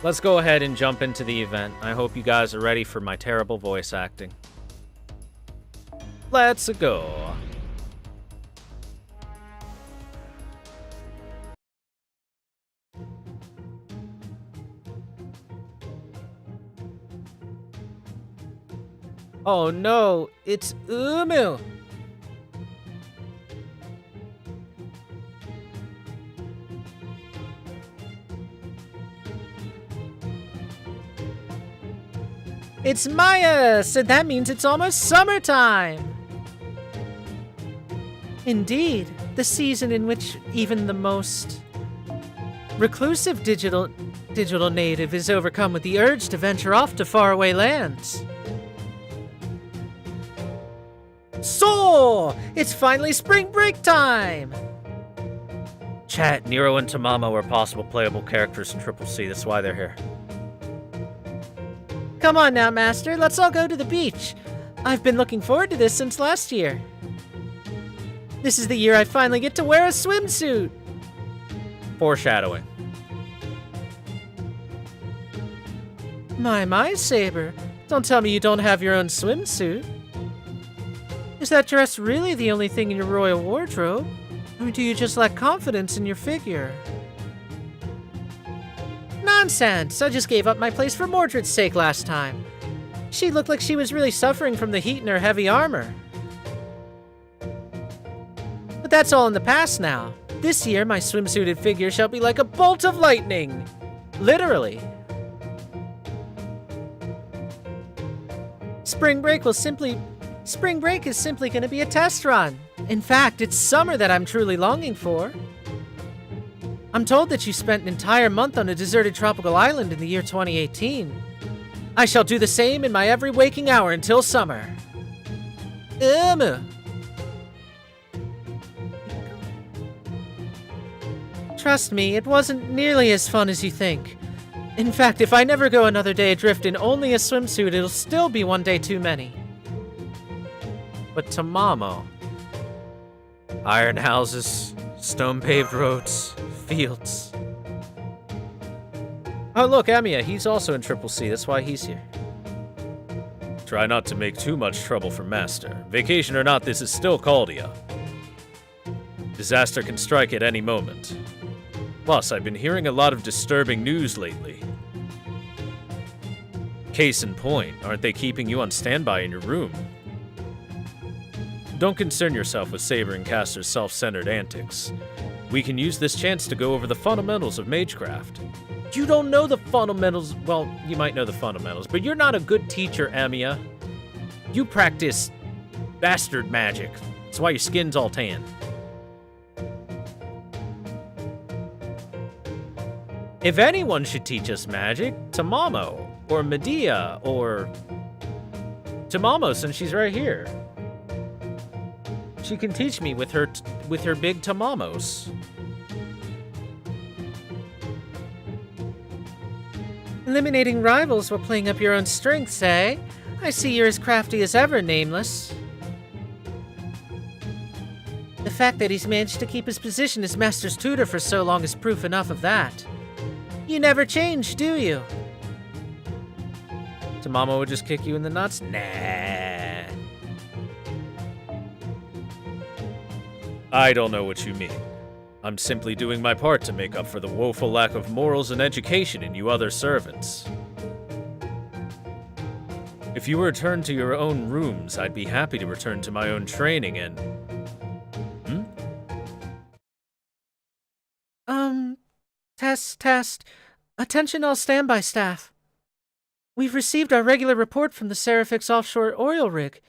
Let's go ahead and jump into the event. I hope you guys are ready for my terrible voice acting. Let's go. Oh no, it's Umu! It's Maya, so that means it's almost summertime! Indeed, the season in which even the most reclusive digital native is overcome with the urge to venture off to faraway lands. So, it's finally spring break time! Chat, Nero and Tamamo are possible playable characters in CCC, that's why they're here. Come on now, Master, let's all go to the beach. I've been looking forward to this since last year. This is the year I finally get to wear a swimsuit! Foreshadowing. My, Saber. Don't tell me you don't have your own swimsuit. Is that dress really the only thing in your royal wardrobe? Or do you just lack confidence in your figure? Nonsense! I just gave up my place for Mordred's sake last time. She looked like she was really suffering from the heat in her heavy armor. But that's all in the past now. This year, my swimsuited figure shall be like a bolt of lightning! Literally. Spring break is simply going to be a test run. In fact, it's summer that I'm truly longing for. I'm told that you spent an entire month on a deserted tropical island in the year 2018. I shall do the same in my every waking hour until summer. Trust me, it wasn't nearly as fun as you think. In fact, if I never go another day adrift in only a swimsuit, it'll still be one day too many. But Tamamo. Iron houses, stone-paved roads, fields. Oh look, Emiya, he's also in CCC, that's why he's here. Try not to make too much trouble for Master. Vacation or not, this is still Caldia. Disaster can strike at any moment. Plus, I've been hearing a lot of disturbing news lately. Case in point, aren't they keeping you on standby in your room? Don't concern yourself with Saber and Caster's self-centered antics. We can use this chance to go over the fundamentals of magecraft. You don't know the fundamentals. Well, you might know the fundamentals, but you're not a good teacher, Emiya. You practice bastard magic. That's why your skin's all tan. If anyone should teach us magic, Tamamo, or Medea, or Tamamo, since she's right here. She can teach me with her big Tamamos. Eliminating rivals while playing up your own strengths, eh? I see you're as crafty as ever, Nameless. The fact that he's managed to keep his position as Master's tutor for so long is proof enough of that. You never change, do you? Tamamo would just kick you in the nuts? Nah. I don't know what you mean. I'm simply doing my part to make up for the woeful lack of morals and education in you other servants. If you return to your own rooms, I'd be happy to return to my own training and... Test. Attention all standby staff. We've received our regular report from the Serifix offshore oil rig.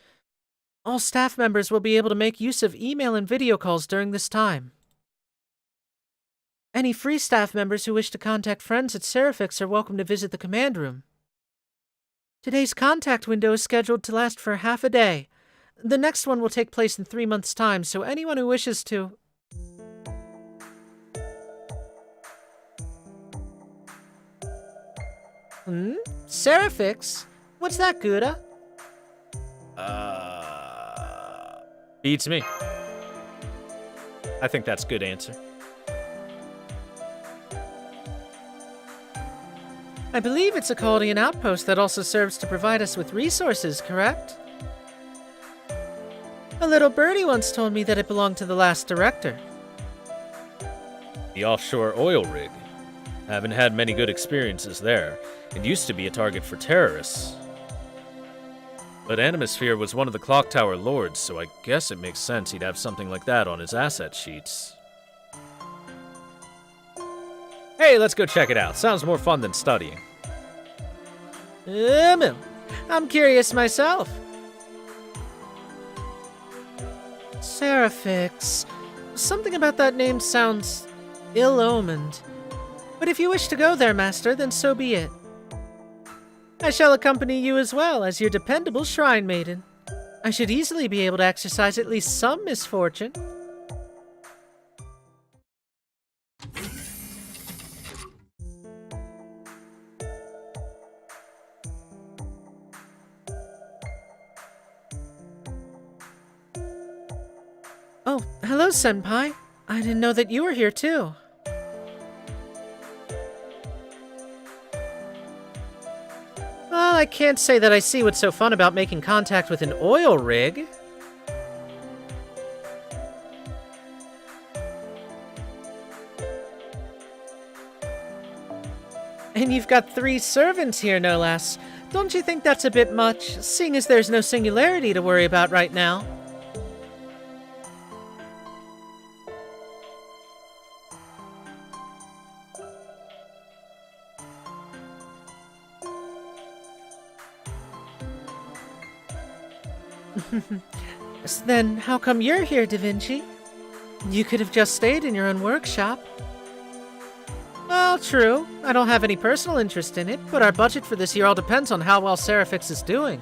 All staff members will be able to make use of email and video calls during this time. Any free staff members who wish to contact friends at Serifix are welcome to visit the command room. Today's contact window is scheduled to last for half a day. The next one will take place in 3 months' time, so anyone who wishes to... Serifix? What's that, Gouda? Beats me. I think that's a good answer. I believe it's a Chaldean outpost that also serves to provide us with resources, correct? A little birdie once told me that it belonged to the last director. The offshore oil rig. Haven't had many good experiences there. It used to be a target for terrorists. But Animosphere was one of the Clock Tower lords, so I guess it makes sense he'd have something like that on his asset sheets. Hey, let's go check it out. Sounds more fun than studying. I'm curious myself. Seraphix. Something about that name sounds ill-omened. But if you wish to go there, Master, then so be it. I shall accompany you as well as your dependable shrine maiden. I should easily be able to exercise at least some misfortune. Oh, hello, Senpai. I didn't know that you were here, too. Well, I can't say that I see what's so fun about making contact with an oil rig. And you've got 3 servants here, no less. Don't you think that's a bit much, seeing as there's no singularity to worry about right now? Then how come you're here, Da Vinci? You could have just stayed in your own workshop. Well, true. I don't have any personal interest in it, but our budget for this year all depends on how well Seraphix is doing.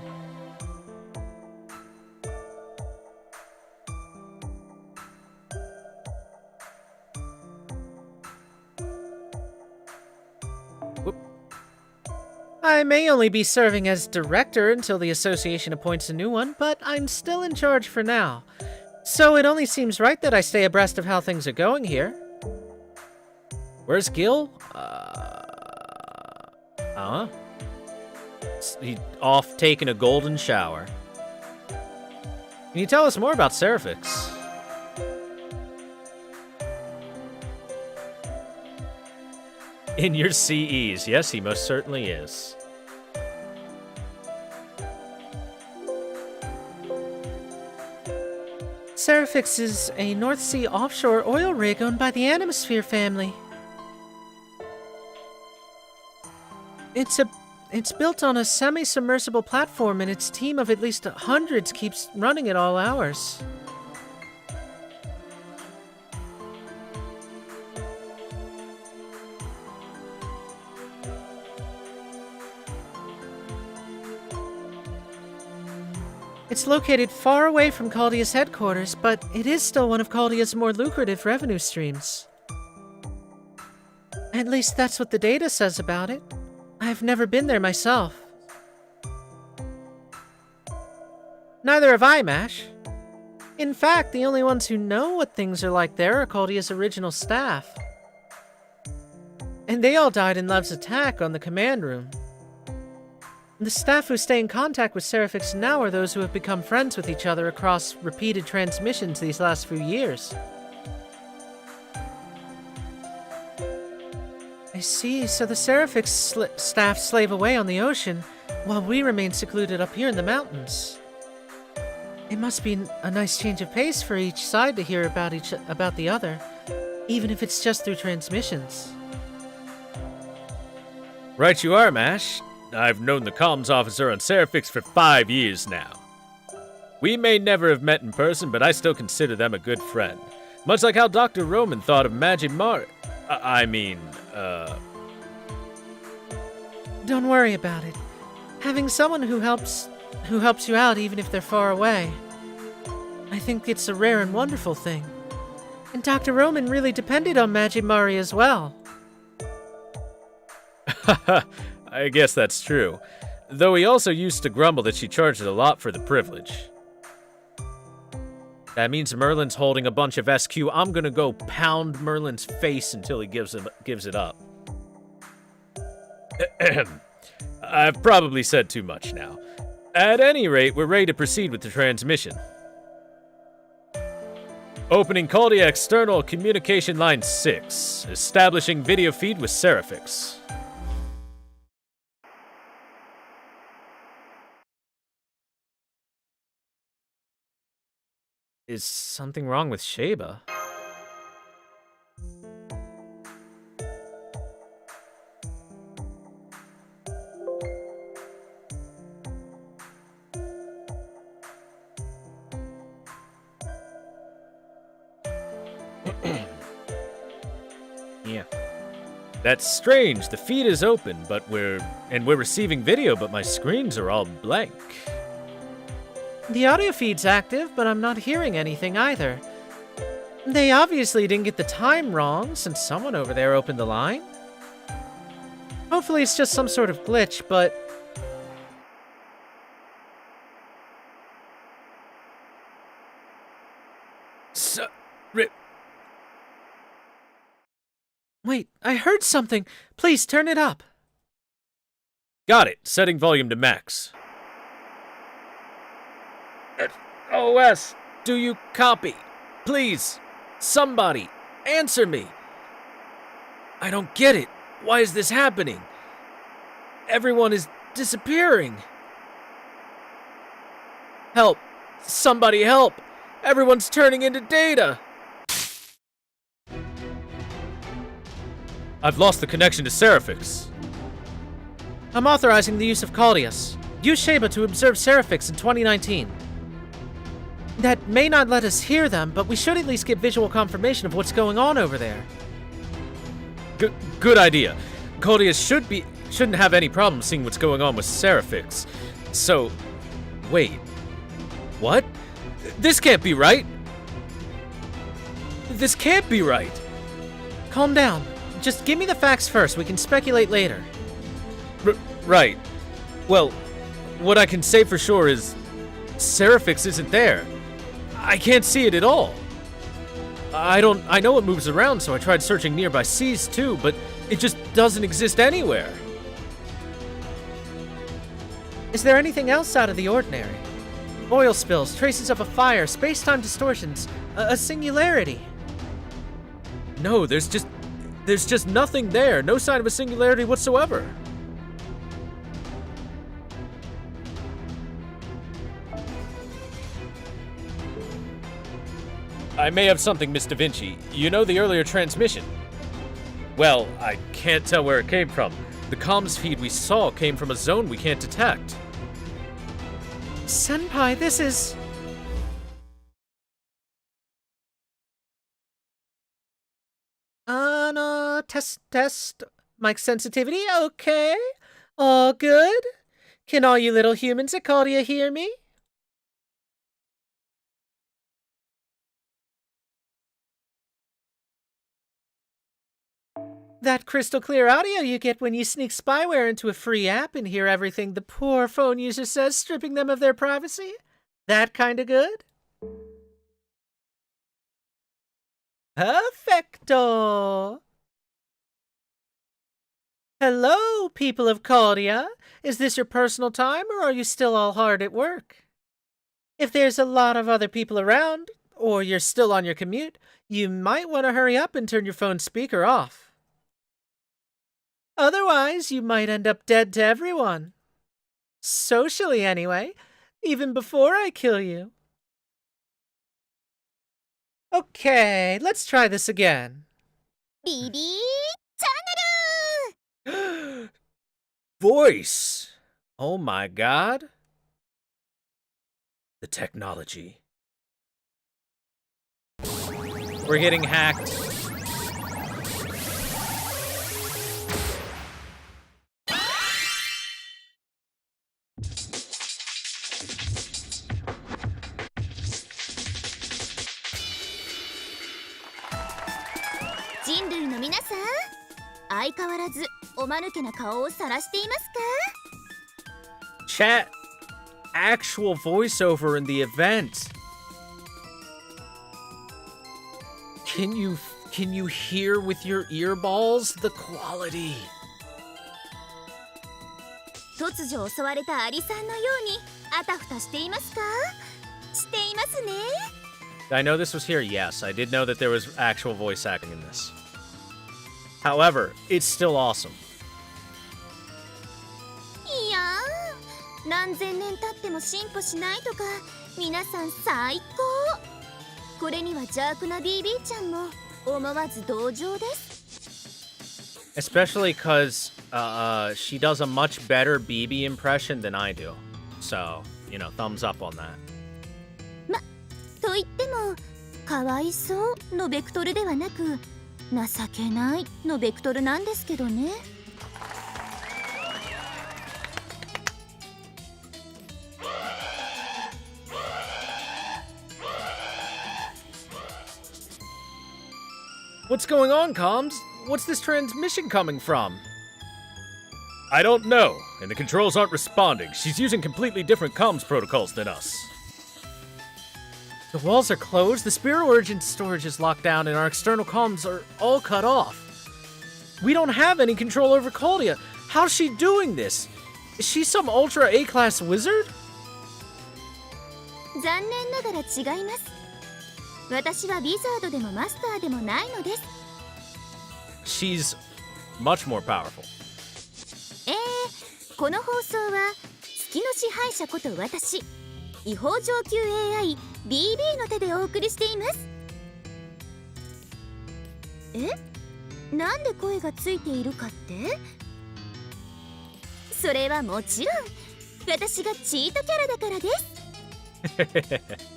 Whoop. I may only be serving as director until the association appoints a new one, but I'm still in charge for now. So it only seems right that I stay abreast of how things are going here. Where's Gil? He's off taking a golden shower. Can you tell us more about Seraphix? In your CEs, yes, he most certainly is. Seraphix is a North Sea offshore oil rig owned by the Animosphere family. It's built on a semi-submersible platform, and its team of at least hundreds keeps running at all hours. It's located far away from Chaldea's headquarters, but it is still one of Chaldea's more lucrative revenue streams. At least that's what the data says about it. I've never been there myself. Neither have I, Mash. In fact, the only ones who know what things are like there are Chaldea's original staff. And they all died in Lev's attack on the command room. The staff who stay in contact with Seraphix now are those who have become friends with each other across repeated transmissions these last few years. I see, so the Seraphix staff slave away on the ocean, while we remain secluded up here in the mountains. It must be a nice change of pace for each side to hear about the other, even if it's just through transmissions. Right you are, Mash. I've known the comms officer on Seraphix for 5 years now. We may never have met in person, but I still consider them a good friend. Much like how Dr. Roman thought of Magic Don't worry about it. Having someone who helps you out even if they're far away, I think it's a rare and wonderful thing. And Dr. Roman really depended on Magimari as well. I guess that's true. Though he also used to grumble that she charged a lot for the privilege. That means Merlin's holding a bunch of SQ. I'm gonna go pound Merlin's face until he gives it up. I've probably said too much now. At any rate, we're ready to proceed with the transmission. Opening Caldia External Communication Line 6. Establishing video feed with Serifix. Is something wrong with Sheba? Yeah. That's strange. The feed is open, but we're receiving video, but my screens are all blank. The audio feed's active, but I'm not hearing anything either. They obviously didn't get the time wrong, since someone over there opened the line. Hopefully it's just some sort of glitch, but... Wait, I heard something. Please, turn it up. Got it. Setting volume to max. OS, do you copy? Please, somebody, answer me. I don't get it. Why is this happening? Everyone is disappearing. Help. Somebody help. Everyone's turning into data. I've lost the connection to Serifix. I'm authorizing the use of Caldius. Use Sheba to observe Serifix in 2019. That may not let us hear them, but we should at least get visual confirmation of what's going on over there. Good idea. Caldius shouldn't have any problem seeing what's going on with Serifix. So, wait. What? This can't be right. This can't be right. Calm down. Just give me the facts first. We can speculate later. Right. Well, what I can say for sure is Serifix isn't there. I can't see it at all. I know it moves around, so I tried searching nearby seas too, but it just doesn't exist anywhere. Is there anything else out of the ordinary? Oil spills, traces of a fire, space-time distortions, a singularity. No, there's just nothing there. No sign of a singularity whatsoever. I may have something, Miss Da Vinci. You know the earlier transmission? Well, I can't tell where it came from. The comms feed we saw came from a zone we can't detect. Senpai, this is... no, test. Mic sensitivity, okay. All good. Can all you little humans at Caldia hear me? That crystal clear audio you get when you sneak spyware into a free app and hear everything the poor phone user says, stripping them of their privacy? That kinda good? Perfecto! Hello, people of Caldia. Is this your personal time, or are you still all hard at work? If there's a lot of other people around, or you're still on your commute, you might want to hurry up and turn your phone speaker off. Otherwise, you might end up dead to everyone. Socially, anyway, even before I kill you. Okay, let's try this again. BB channel! Voice! Oh my god. The technology. We're getting hacked. Chat, actual voiceover in the event. Can you hear with your earballs the quality? 突如襲われたアリさんのようにあたふたしていますか？していますね。 I know this was here, yes. I did know that there was actual voice acting in this. However, it's still awesome. いやー、何千年経っても進歩しないとか、皆さん最高。これには邪悪な BB ちゃんも思わず同情です。 Especially because she does a much better BB impression than I do. So, thumbs up on that. と言っても、かわいそうのベクトルではなく、情けないのベクトルなんですけどね。 What's going on, comms? What's this transmission coming from? I don't know, and the controls aren't responding. She's using completely different comms protocols than us. The walls are closed, the Spirit Origin storage is locked down, and our external comms are all cut off. We don't have any control over Caldia. How's she doing this? Is she some Ultra A-class wizard? 残念ながら違います。私はビザードでもマスターでもないのです。 She's much more powerful. この放送は月の支配者こと私、違法上級 AI BB の手でお送りしています。なんで声がついているかって？それはもちろん私がチートキャラだからです。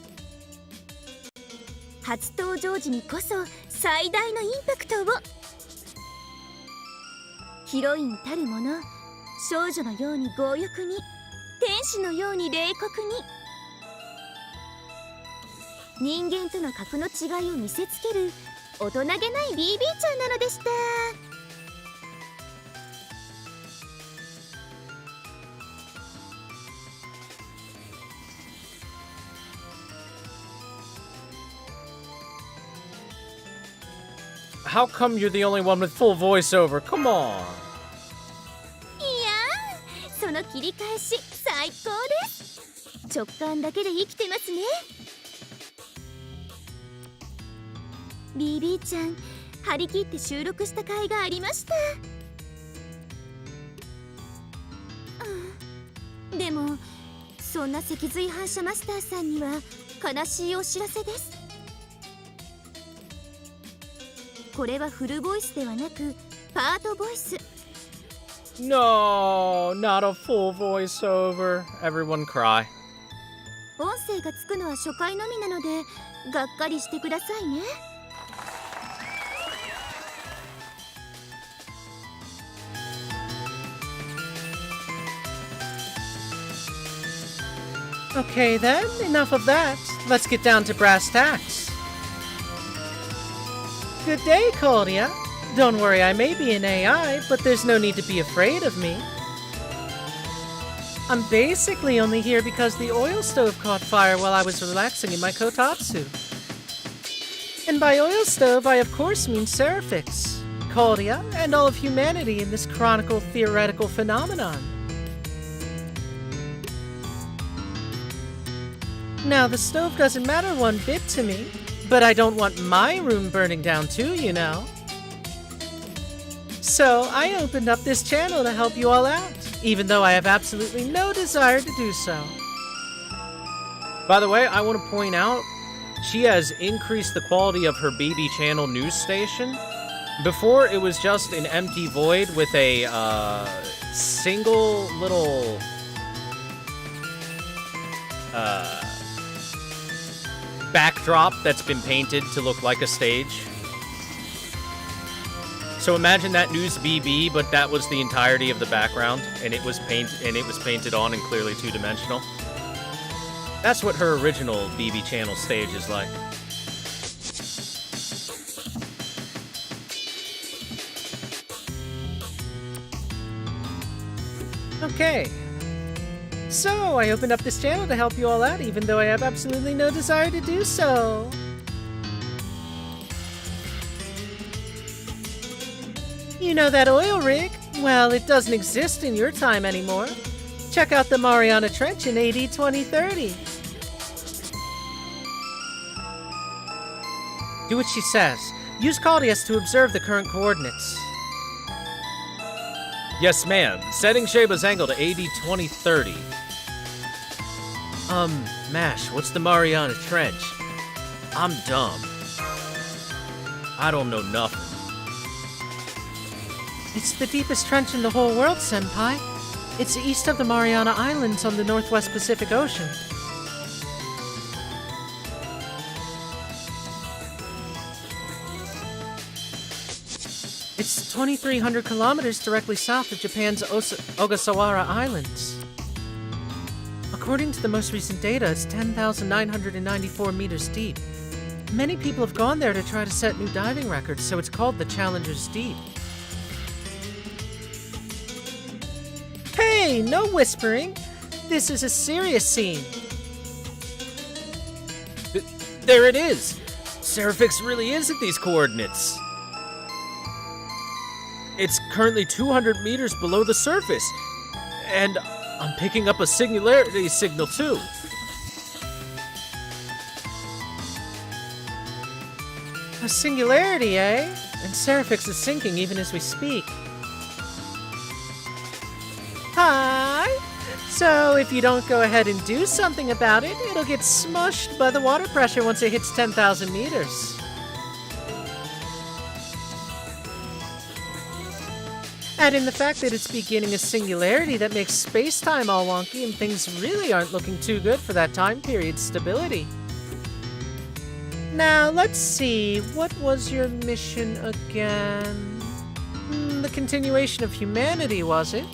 初登場時にこそ最大のインパクトを。ヒロインたるもの、少女のように強欲に、天使のように冷酷に、人間との格の違いを見せつける大人げない BB ちゃんなのでした。 How come you're the only one with full voiceover? Come on. いやー、その切り返し最高です。直感だけで生きてますね。 BB ちゃん、張り切って収録した甲斐がありました。でもそんな脊髄反射マスターさんには悲しいお知らせです。これはフルボイスではなくパートボイス。 No, not a full voiceover. Everyone cry. 音声がつくのは初回のみなのでがっかりしてくださいね。 Okay then, enough of that. Let's get down to brass tacks. Good day, Caldia. Don't worry, I may be an AI, but there's no need to be afraid of me. I'm basically only here because the oil stove caught fire while I was relaxing in my kotatsu. And by oil stove, I of course mean Seraphix, Caldia, and all of humanity in this chronicle theoretical phenomenon. Now, the stove doesn't matter one bit to me, but I don't want my room burning down too, you know. So, I opened up this channel to help you all out, even though I have absolutely no desire to do so. By the way, I want to point out, she has increased the quality of her BB channel news station. Before, it was just an empty void with a single little backdrop that's been painted to look like a stage. So imagine that news BB, but that was the entirety of the background, and it was painted on and clearly two-dimensional. That's what her original BB channel stage is like. Okay. So, I opened up this channel to help you all out, even though I have absolutely no desire to do so. You know that oil rig? Well, it doesn't exist in your time anymore. Check out the Mariana Trench in AD 2030. Do what she says. Use Caldius to observe the current coordinates. Yes, ma'am. Setting Sheba's angle to AD 2030. Mash, what's the Mariana Trench? I'm dumb. I don't know nothing. It's the deepest trench in the whole world, Senpai. It's east of the Mariana Islands on the Northwest Pacific Ocean. It's 2,300 kilometers directly south of Japan's Ogasawara Islands. According to the most recent data, it's 10,994 meters deep. Many people have gone there to try to set new diving records, so it's called the Challenger's Deep. Hey, no whispering! This is a serious scene. There it is! Seraphix really is at these coordinates. It's currently 200 meters below the surface. And I'm picking up a singularity signal too. A singularity, eh? And Seraphix is sinking even as we speak. Hi! So if you don't go ahead and do something about it, it'll get smushed by the water pressure once it hits 10,000 meters. Add in the fact that it's beginning a singularity that makes space-time all wonky and things really aren't looking too good for that time period's stability. Now, let's see, what was your mission again? The continuation of humanity, was it?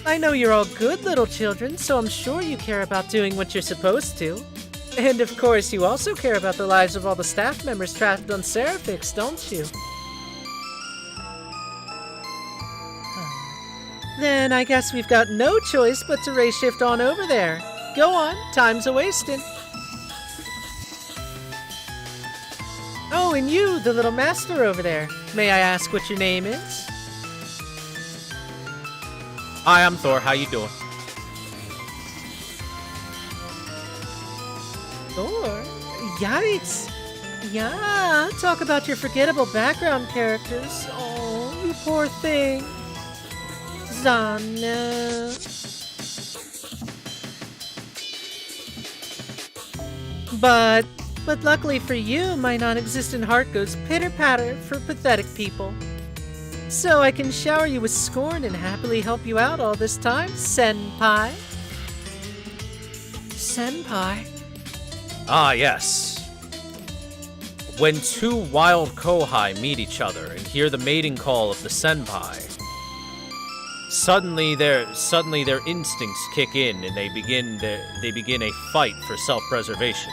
I know you're all good little children, so I'm sure you care about doing what you're supposed to. And of course, you also care about the lives of all the staff members trapped on Seraphix, don't you? Then I guess we've got no choice but to ray shift on over there. Go on, time's a-wasting. Oh, and you, the little master over there. May I ask what your name is? Hi, I'm Thor. How you doing? Thor? Yikes! Yeah, talk about your forgettable background characters. Oh, you poor thing. Zana. But luckily for you, my non-existent heart goes pitter-patter for pathetic people. So I can shower you with scorn and happily help you out all this time, Senpai. Senpai? Ah, yes. When two wild kohai meet each other and hear the mating call of the senpai, suddenly their instincts kick in and they begin a fight for self-preservation.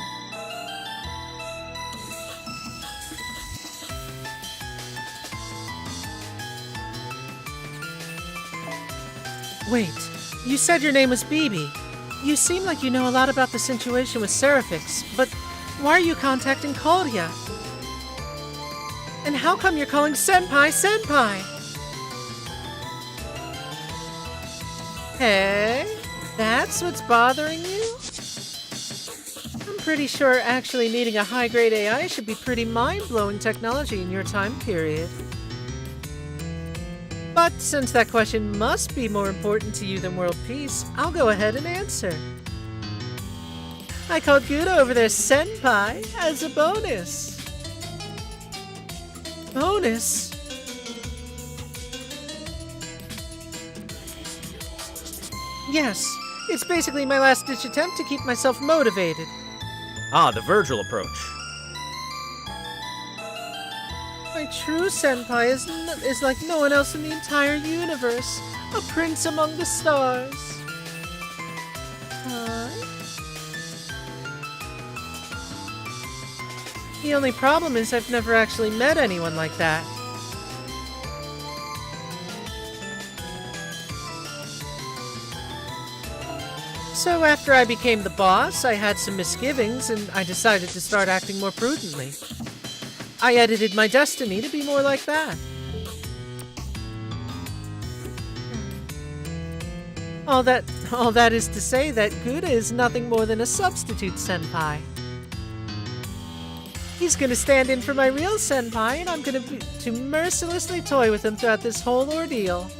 Wait, you said your name was Bibi. You seem like you know a lot about the situation with Seraphix, but why are you contacting Caldia? And how come you're calling Senpai Senpai? Hey, that's what's bothering you? I'm pretty sure actually meeting a high-grade AI should be pretty mind-blowing technology in your time period. But since that question must be more important to you than world peace, I'll go ahead and answer. I called Guda over there Senpai as a bonus. Bonus? Yes, it's basically my last-ditch attempt to keep myself motivated. Ah, the Virgil approach. My true senpai is like no one else in the entire universe. A prince among the stars. The only problem is I've never actually met anyone like that. So after I became the boss, I had some misgivings and I decided to start acting more prudently. I edited my destiny to be more like that. All that is to say that Gouda is nothing more than a substitute senpai. He's gonna stand in for my real senpai, and I'm gonna to mercilessly toy with him throughout this whole ordeal.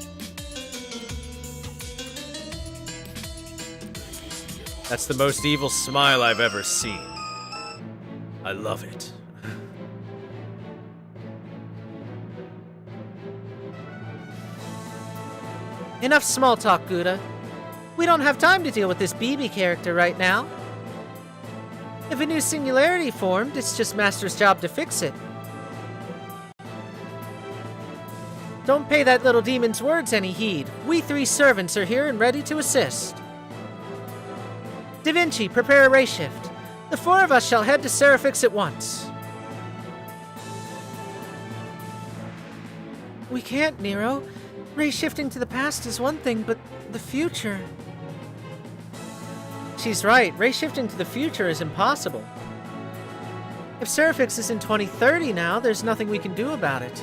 That's the most evil smile I've ever seen. I love it. Enough small talk, Gouda. We don't have time to deal with this BB character right now. If a new singularity formed, it's just Master's job to fix it. Don't pay that little demon's words any heed. We 3 servants are here and ready to assist. Da Vinci, prepare a ray shift. The 4 of us shall head to Seraphix at once. We can't, Nero. Ray shifting to the past is one thing, but the future... She's right. Ray shifting to the future is impossible. If Seraphix is in 2030 now, there's nothing we can do about it.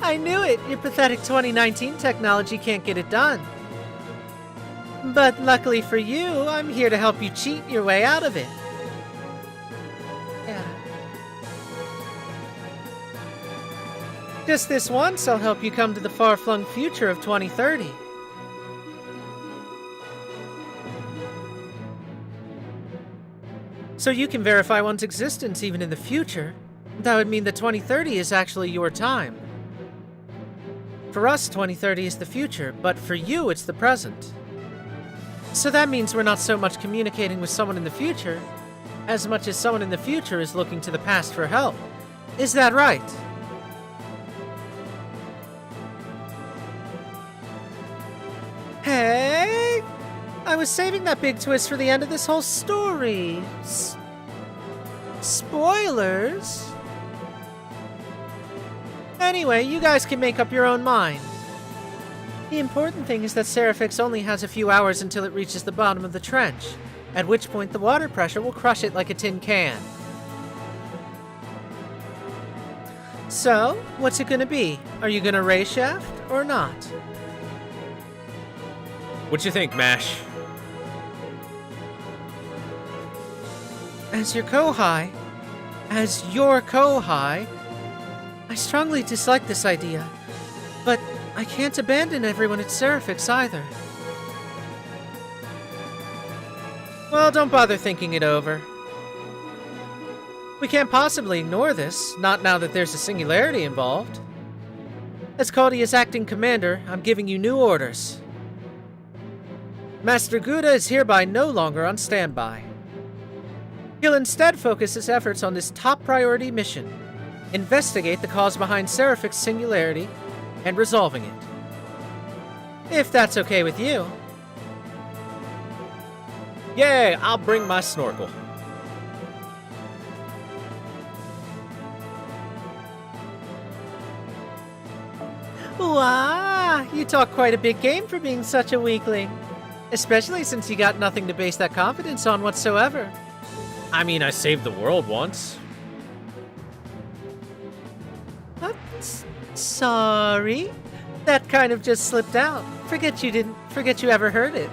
I knew it! Your pathetic 2019 technology can't get it done. But luckily for you, I'm here to help you cheat your way out of it. Yeah. Just this once, I'll help you come to the far-flung future of 2030. So you can verify one's existence even in the future. That would mean that 2030 is actually your time. For us, 2030 is the future, but for you, it's the present. So that means we're not so much communicating with someone in the future, as much as someone in the future is looking to the past for help. Is that right? Hey! I was saving that big twist for the end of this whole story. Spoilers? Anyway, you guys can make up your own mind. The important thing is that Seraphix only has a few hours until it reaches the bottom of the trench, at which point the water pressure will crush it like a tin can. So, what's it gonna be? Are you gonna ray shaft or not? What you think, Mash? As your Kohai, I strongly dislike this idea, but I can't abandon everyone at Seraphix either. Well, don't bother thinking it over. We can't possibly ignore this, not now that there's a singularity involved. As Cody is acting commander, I'm giving you new orders. Master Gouda is hereby no longer on standby. He'll instead focus his efforts on this top priority mission: investigate the cause behind Seraphix's singularity and resolving it. If that's okay with you. Yay, I'll bring my snorkel. Wow, you talk quite a big game for being such a weakling. Especially since you got nothing to base that confidence on whatsoever. I mean, I saved the world once. Sorry. That kind of just slipped out. Forget you ever heard it.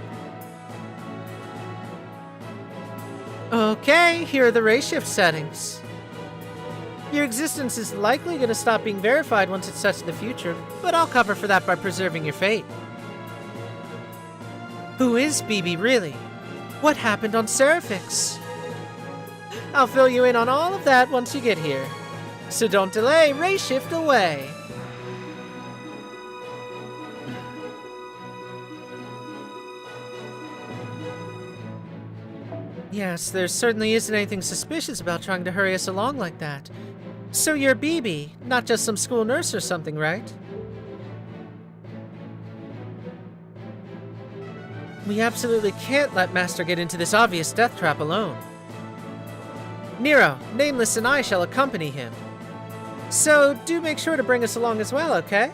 Okay, here are the ray shift settings. Your existence is likely going to stop being verified once it's set to the future, but I'll cover for that by preserving your fate. Who is BB really? What happened on Seraphix? I'll fill you in on all of that once you get here. So don't delay, ray shift away! Yes, there certainly isn't anything suspicious about trying to hurry us along like that. So you're BB, not just some school nurse or something, right? We absolutely can't let Master get into this obvious death trap alone. Nero, Nameless, and I shall accompany him. So do make sure to bring us along as well, okay?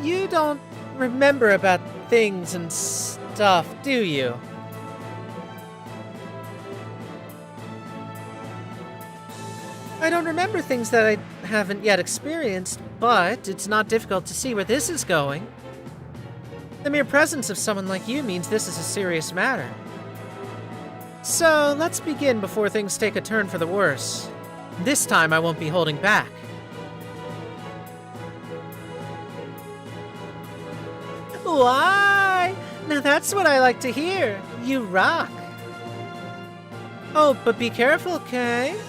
You don't remember about things and stuff, do you? I don't remember things that I haven't yet experienced, but it's not difficult to see where this is going. The mere presence of someone like you means this is a serious matter. So, let's begin before things take a turn for the worse. This time I won't be holding back. Why? Now that's what I like to hear. You rock. Oh, but be careful, okay?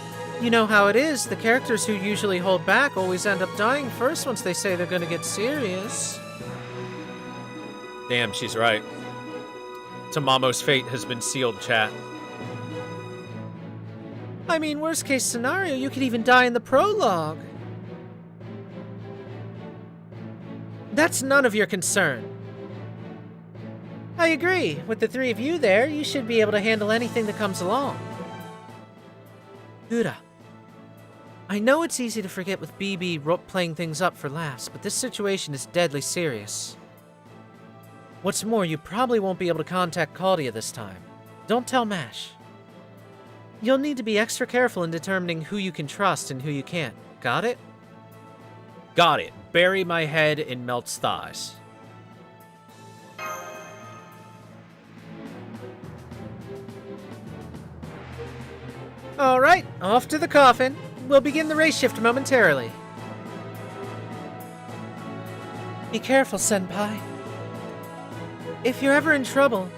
You know how it is. The characters who usually hold back always end up dying first once they say they're gonna get serious. Damn, she's right. Tamamo's fate has been sealed, chat. I mean, worst case scenario, you could even die in the prologue. That's none of your concern. I agree. With the three of you there, you should be able to handle anything that comes along. Gura. I know it's easy to forget with BB playing things up for laughs, but this situation is deadly serious. What's more, you probably won't be able to contact Claudia this time. Don't tell Mash. You'll need to be extra careful in determining who you can trust and who you can't. Got it? Got it. Bury my head in Melt's thighs. Alright, off to the coffin. We'll begin the race shift momentarily. Be careful, Senpai. If you're ever in trouble,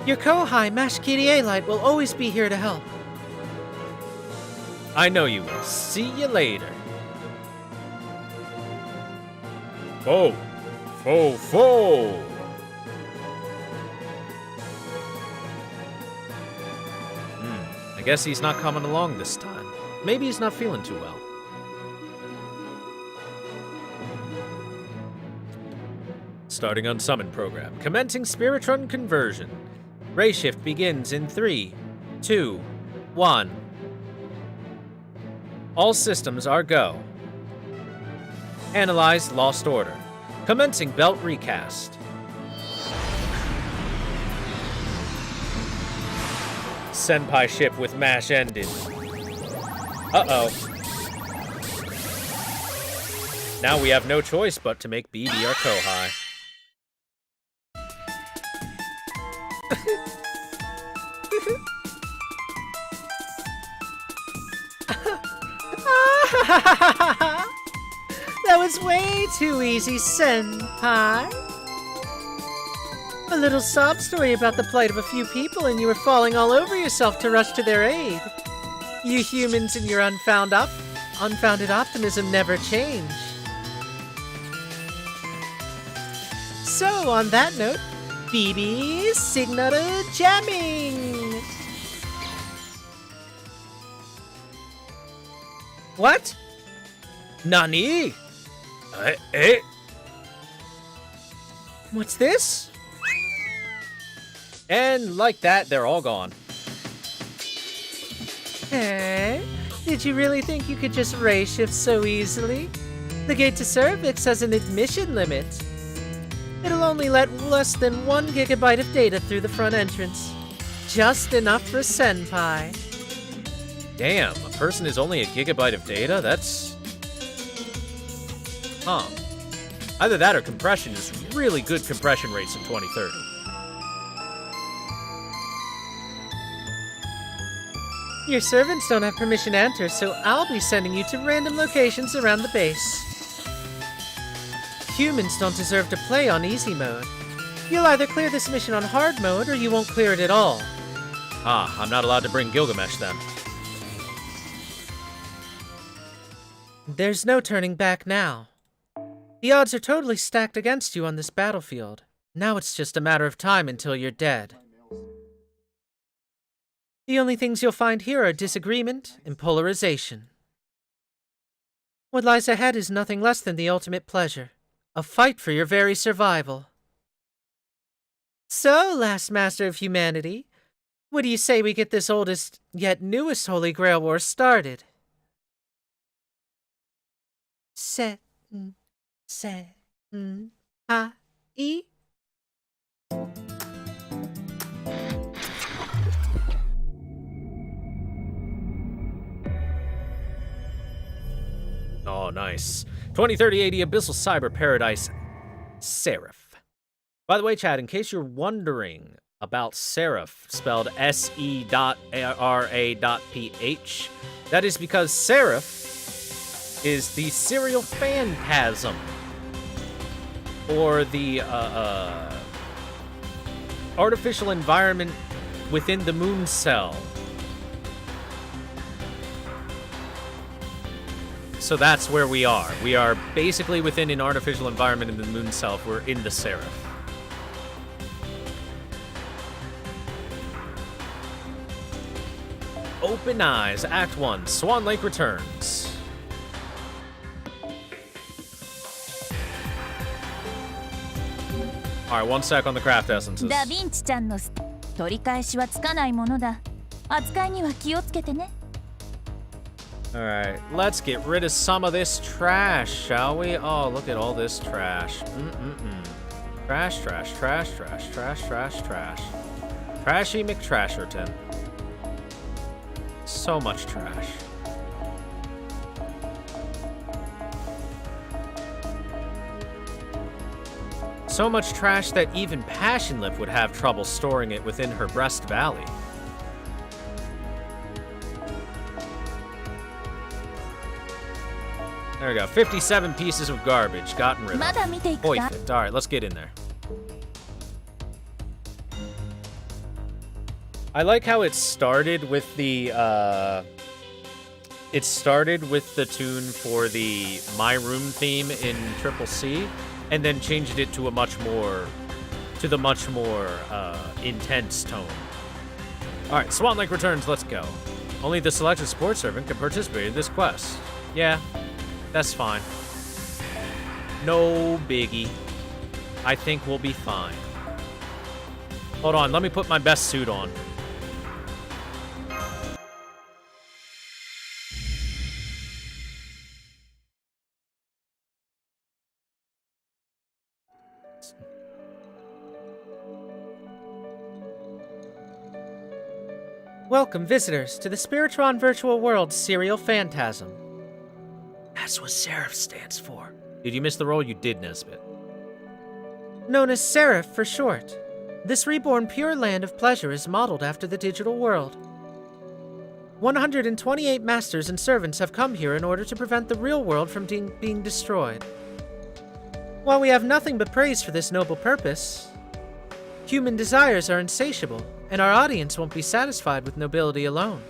your Kohai, Mash Kirie Light, will always be here to help. I know you will. See you later. Fo! Fo! Fo! I guess he's not coming along this time. Maybe he's not feeling too well. Starting unsummon program. Commencing Spiritron conversion. Ray shift begins in 3, 2, 1. All systems are go. Analyze lost order. Commencing belt recast. Senpai ship with Mash ended. Uh-oh. Now we have no choice but to make BB our Kohai. That was way too easy, Senpai. A little sob story about the plight of a few people and you were falling all over yourself to rush to their aid. You humans and your unfounded optimism never change. So, on that note, BB Signature Jamming! What? Nani? Eh? What's this? And like that, they're all gone. Eh? Did you really think you could just ray shift so easily? The gate to Cervix has an admission limit. It'll only let less than 1 gigabyte of data through the front entrance. Just enough for Senpai. Damn, a person is only a gigabyte of data? That's... Huh. Either that or compression is really good compression rates in 2030. Your servants don't have permission to enter, so I'll be sending you to random locations around the base. Humans don't deserve to play on easy mode. You'll either clear this mission on hard mode, or you won't clear it at all. Ah, I'm not allowed to bring Gilgamesh then. There's no turning back now. The odds are totally stacked against you on this battlefield. Now it's just a matter of time until you're dead. The only things you'll find here are disagreement and polarization. What lies ahead is nothing less than the ultimate pleasure. A fight for your very survival. So, last master of humanity, what do you say we get this oldest, yet newest Holy Grail War started? I. Oh, nice. 2030-80 Abyssal Cyber Paradise Seraph. By the way, Chad, in case you're wondering about Seraph, spelled SERA.PH, that is because Seraph is the serial phantasm, or the artificial environment within the moon cell. So that's where we are. We are basically within an artificial environment in the moon cell. We're in the Seraph. Open Eyes, Act 1, Swan Lake returns. Alright, 1 sec on the craft essences. ダヴィンチちゃんの取り返しはつかないものだ。扱いには気をつけてね。Alright, let's get rid of some of this trash, shall we? Oh, look at all this trash. Trash, trash, trash, trash, trash, trash, trash. Trashy McTrasherton. So much trash. So much trash that even Passionlip would have trouble storing it within her breast valley. There we go. 57 pieces of garbage gotten rid of. Perfect. Alright, let's get in there. I like how it started with the tune for the My Room theme in Triple C, and then changed it to a much more intense tone. Alright, Swan Lake returns, let's go. Only the selected support servant can participate in this quest. Yeah, that's fine. No biggie. I think we'll be fine. Hold on, let me put my best suit on. Welcome, visitors, to the Spiritron Virtual World Serial Phantasm. That's what Seraph stands for. Did you miss the roll? You did, Nesbit. Known as Seraph for short, this reborn pure land of pleasure is modeled after the digital world. 128 masters and servants have come here in order to prevent the real world from being destroyed. While we have nothing but praise for this noble purpose, human desires are insatiable, and our audience won't be satisfied with nobility alone.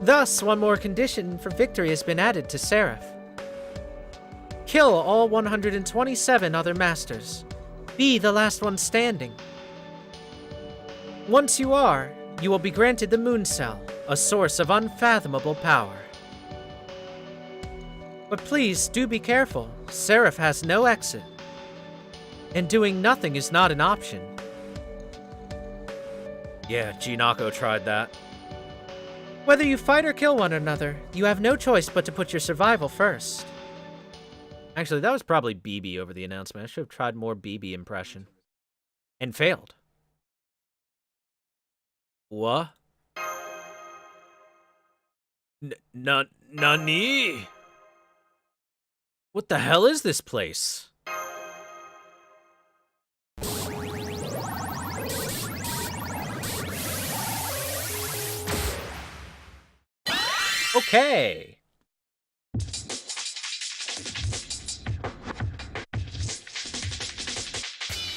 Thus, one more condition for victory has been added to Seraph. Kill all 127 other masters. Be the last one standing. Once you are, you will be granted the Moon Cell, a source of unfathomable power. But please do be careful. Seraph has no exit, and doing nothing is not an option. Yeah, Jinako tried that. Whether you fight or kill one another, you have no choice but to put your survival first. Actually, that was probably BB over the announcement. I should have tried more BB impression. And failed. What? Nani? What the hell is this place? Okay.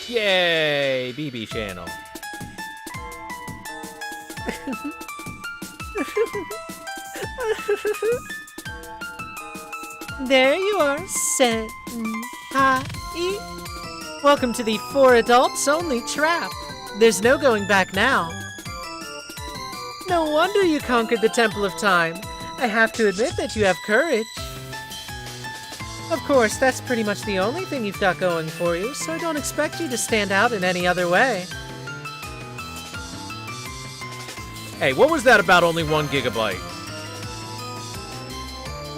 Yay, BB channel. There you are, Senpai. Welcome to the For Adults Only trap. There's no going back now. No wonder you conquered the Temple of Time. I have to admit that you have courage. Of course, that's pretty much the only thing you've got going for you, so I don't expect you to stand out in any other way. Hey, what was that about only 1 gigabyte?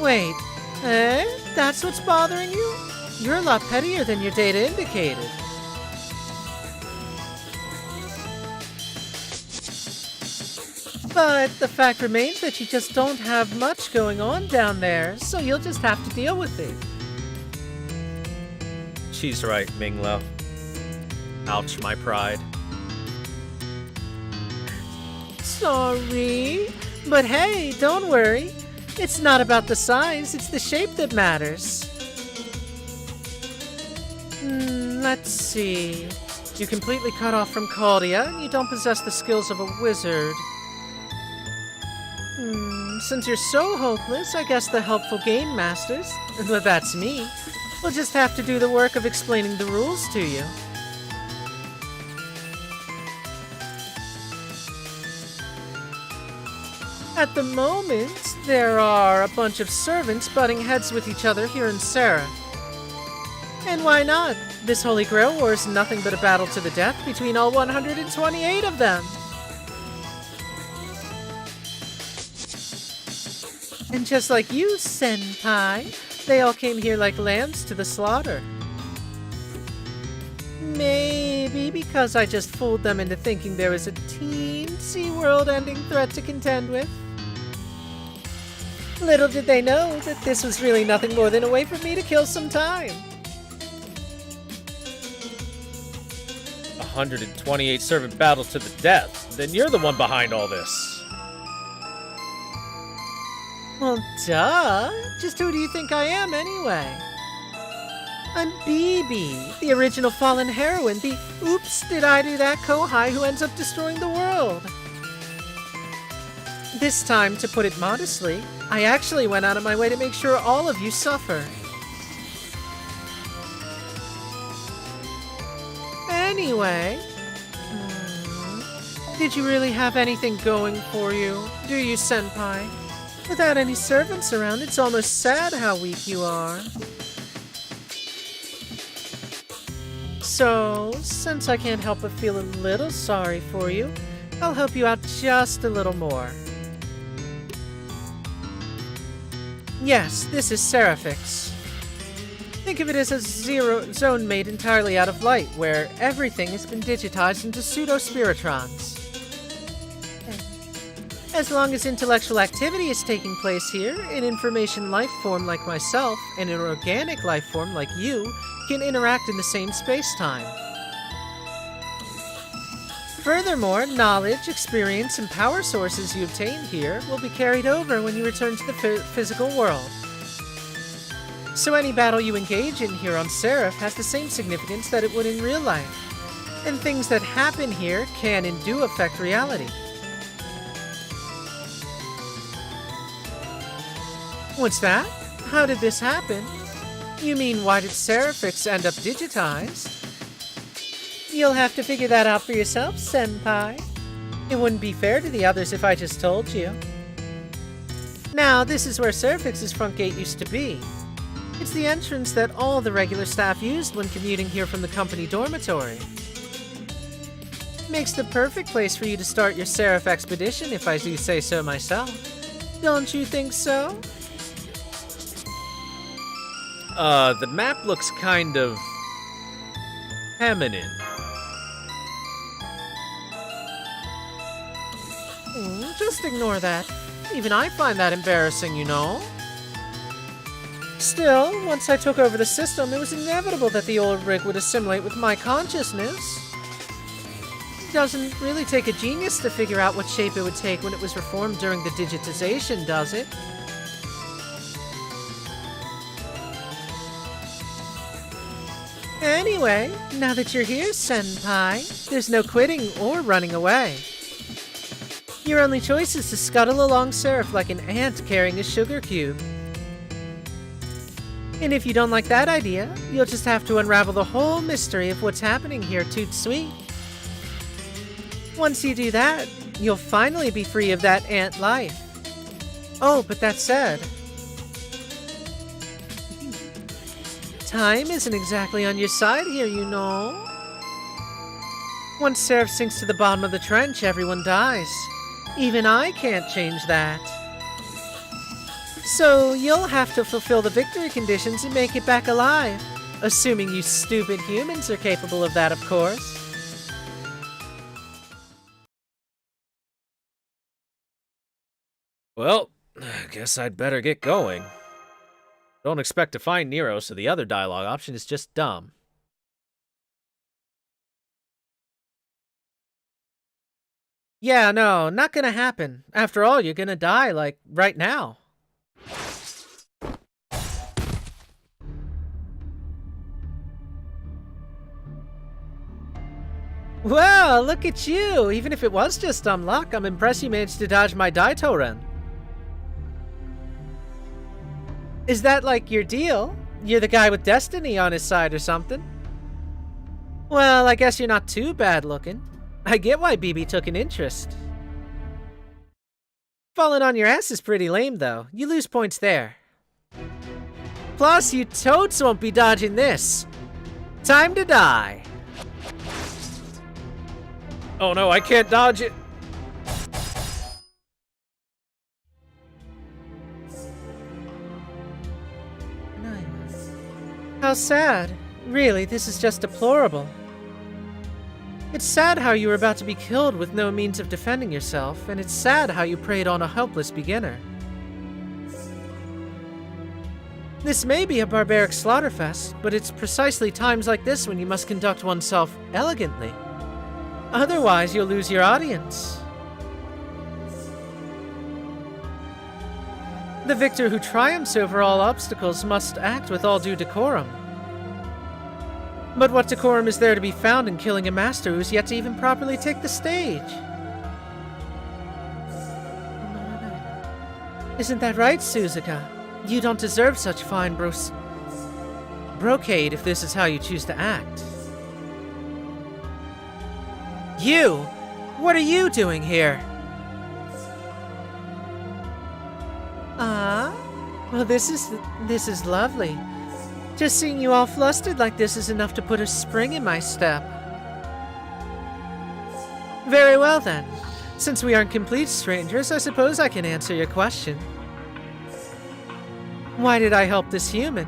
Wait, that's what's bothering you? You're a lot pettier than your data indicated. But the fact remains that you just don't have much going on down there, so you'll just have to deal with it. She's right, Minglo. Ouch, my pride. Sorry. But hey, don't worry. It's not about the size, it's the shape that matters. Let's see. You're completely cut off from Caldia, and you don't possess the skills of a wizard. Since you're so hopeless, I guess the helpful game masters, but that's me, will just have to do the work of explaining the rules to you. At the moment, there are a bunch of servants butting heads with each other here in Seraph. And why not? This Holy Grail War is nothing but a battle to the death between all 128 of them. And just like you, Senpai, they all came here like lambs to the slaughter. Maybe because I just fooled them into thinking there was a teensy world-ending threat to contend with. Little did they know that this was really nothing more than a way for me to kill some time. 128 servant battles to the death. Then you're the one behind all this. Well, duh. Just who do you think I am, anyway? I'm Bibi, the original fallen heroine, the oops, did I do that Kohai who ends up destroying the world. This time, to put it modestly, I actually went out of my way to make sure all of you suffer. Anyway, did you really have anything going for you? Do you, Senpai? Without any servants around, it's almost sad how weak you are. So, since I can't help but feel a little sorry for you, I'll help you out just a little more. Yes, this is Seraphix. Think of it as a zone made entirely out of light, where everything has been digitized into pseudo-spiritrons. As long as intellectual activity is taking place here, an information life form like myself and an organic life form like you can interact in the same space-time. Furthermore, knowledge, experience, and power sources you obtain here will be carried over when you return to the physical world. So any battle you engage in here on Seraph has the same significance that it would in real life, and things that happen here can and do affect reality. What's that? How did this happen? You mean, why did Seraphix end up digitized? You'll have to figure that out for yourself, Senpai. It wouldn't be fair to the others if I just told you. Now, this is where Seraphix's front gate used to be. It's the entrance that all the regular staff used when commuting here from the company dormitory. Makes the perfect place for you to start your Seraph expedition, if I do say so myself. Don't you think so? The map looks kind of feminine. Just ignore that. Even I find that embarrassing, you know. Still, once I took over the system, it was inevitable that the old rig would assimilate with my consciousness. It doesn't really take a genius to figure out what shape it would take when it was reformed during the digitization, does it? Anyway, now that you're here, Senpai, there's no quitting or running away. Your only choice is to scuttle along Seraph like an ant carrying a sugar cube. And if you don't like that idea, you'll just have to unravel the whole mystery of what's happening here, Toot Sweet. Once you do that, you'll finally be free of that ant life. Oh, but that said, time isn't exactly on your side here, you know. Once Seraph sinks to the bottom of the trench, everyone dies. Even I can't change that. So you'll have to fulfill the victory conditions and make it back alive. Assuming you stupid humans are capable of that, of course. Well, I guess I'd better get going. Don't expect to find Nero, so the other dialogue option is just dumb. Yeah, no, not gonna happen. After all, you're gonna die, like, right now. Well, look at you! Even if it was just dumb luck, I'm impressed you managed to dodge my Daito run. Is that like your deal? You're the guy with destiny on his side or something? Well, I guess you're not too bad looking. I get why BB took an interest. Falling on your ass is pretty lame, though. You lose points there. Plus, you totes won't be dodging this. Time to die. Oh no, I can't dodge it! How sad. Really, this is just deplorable. It's sad how you were about to be killed with no means of defending yourself, and it's sad how you preyed on a helpless beginner. This may be a barbaric slaughterfest, but it's precisely times like this when you must conduct oneself elegantly. Otherwise, you'll lose your audience. The victor who triumphs over all obstacles must act with all due decorum. But what decorum is there to be found in killing a master who's yet to even properly take the stage? Isn't that right, Suzuka? You don't deserve such fine brocade if this is how you choose to act. You! What are you doing here? Well, this is lovely. Just seeing you all flustered like this is enough to put a spring in my step. Very well then. Since we aren't complete strangers, I suppose I can answer your question. Why did I help this human?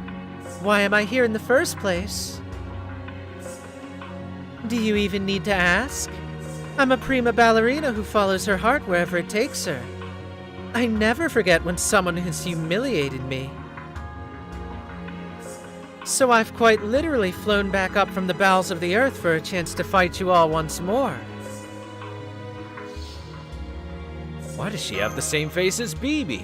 Why am I here in the first place? Do you even need to ask? I'm a prima ballerina who follows her heart wherever it takes her. I never forget when someone has humiliated me. So I've quite literally flown back up from the bowels of the earth for a chance to fight you all once more. Why does she have the same face as BB?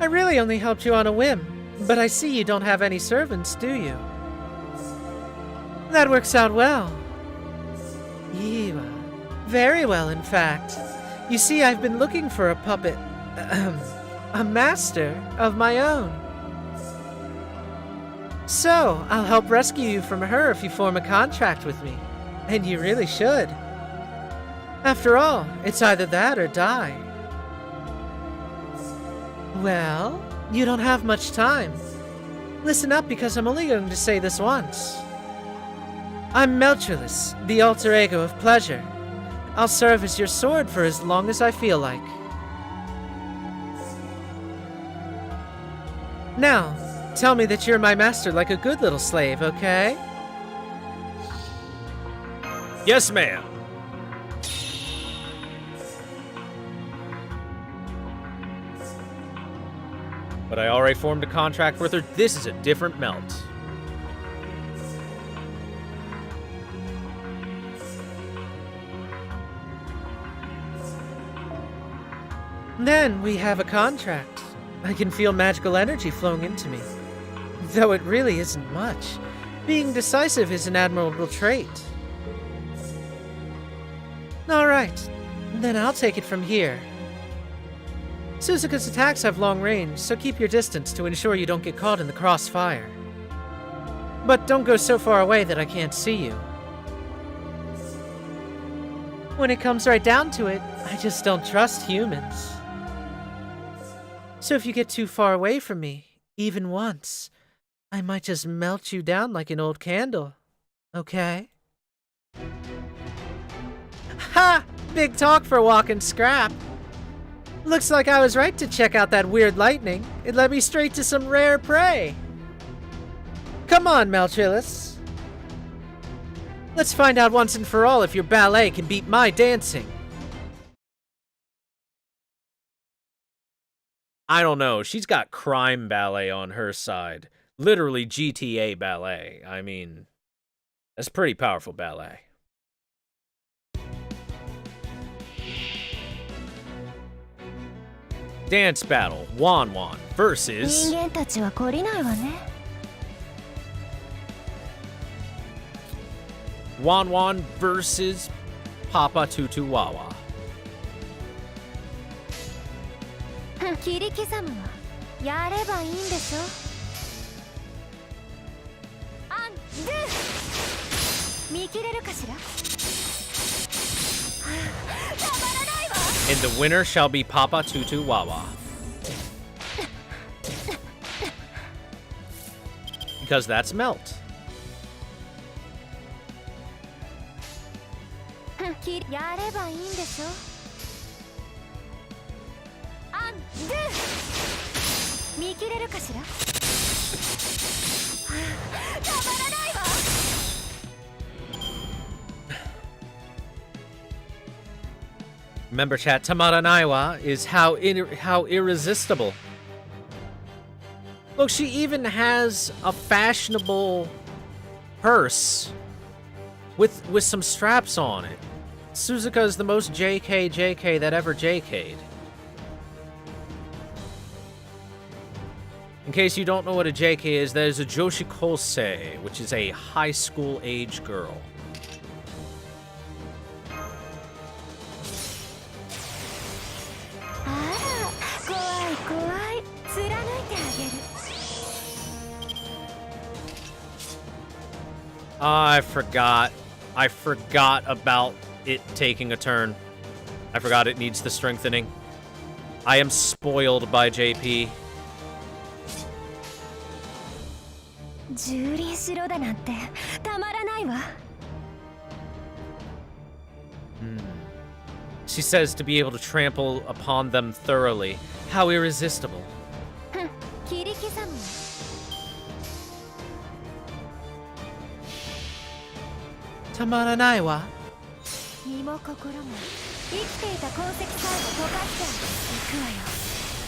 I really only helped you on a whim, but I see you don't have any servants, do you? That works out well. Very well, in fact. You see, I've been looking for a puppet, a master of my own. So, I'll help rescue you from her if you form a contract with me. And you really should. After all, it's either that or die. Well, you don't have much time. Listen up, because I'm only going to say this once. I'm Melchulus, the alter ego of pleasure. I'll serve as your sword for as long as I feel like. Now, tell me that you're my master like a good little slave, okay? Yes, ma'am. But I already formed a contract with her. This is a different melt. Then we have a contract. I can feel magical energy flowing into me. Though it really isn't much. Being decisive is an admirable trait. Alright, then I'll take it from here. Suzuka's attacks have long range, so keep your distance to ensure you don't get caught in the crossfire. But don't go so far away that I can't see you. When it comes right down to it, I just don't trust humans. So if you get too far away from me, even once, I might just melt you down like an old candle. Okay? Ha! Big talk for walking scrap. Looks like I was right to check out that weird lightning. It led me straight to some rare prey. Come on, Melchulus. Let's find out once and for all if your ballet can beat my dancing. I don't know. She's got crime ballet on her side. Literally GTA ballet. I mean, that's pretty powerful ballet. Dance battle. Wan Wan versus... 人間たちは懲りないわね。 Wan Wan versus Papa Tutu Wawa. 切り刻むわ。やればいいんでしょ。アンドゥ。見切れるかしら。たまらないわ。 And the winner shall be Papa Tutu Wawa. Because that's Melt. やればいいんでしょ。アンドゥ。見切れるかしら。たまらないわ。 Remember, chat, Tamaranaiwa is how irresistible. Look, she even has a fashionable purse with some straps on it. Suzuka is the most JK that ever JK'd. In case you don't know what a JK is, there's a Joshikose, which is a high school age girl. I forgot. I forgot about it taking a turn. I forgot it needs the strengthening. I am spoiled by JP. 蹂躙しろだなんてたまらないわ。 She says to be able to trample upon them thoroughly. How irresistible. 切り刻むわ。 Tamaranaiwa. 身も心も生きていた痕跡さえも溶かしていくわよ。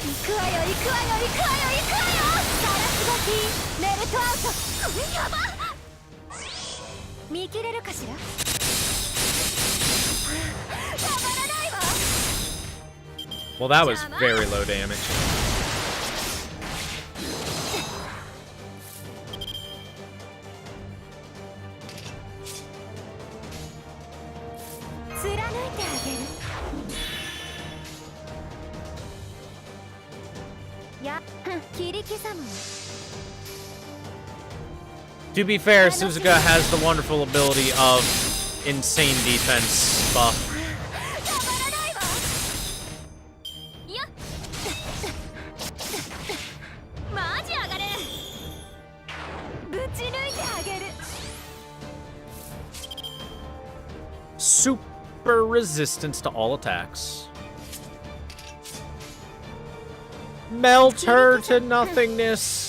行くわよ行くわよ行くわよ行くわよ。ガラスバティメルトアウト。やば。見切れるかしら。たまらないわ。 Well, that was very low damage. 貫いてあげる。や、切り刻む。 To be fair, Suzuka has the wonderful ability of insane defense buff. たまらないわ。やっ。マジ上がれ。ぶち抜いてあげる。 Super resistance to all attacks. Melt her to nothingness.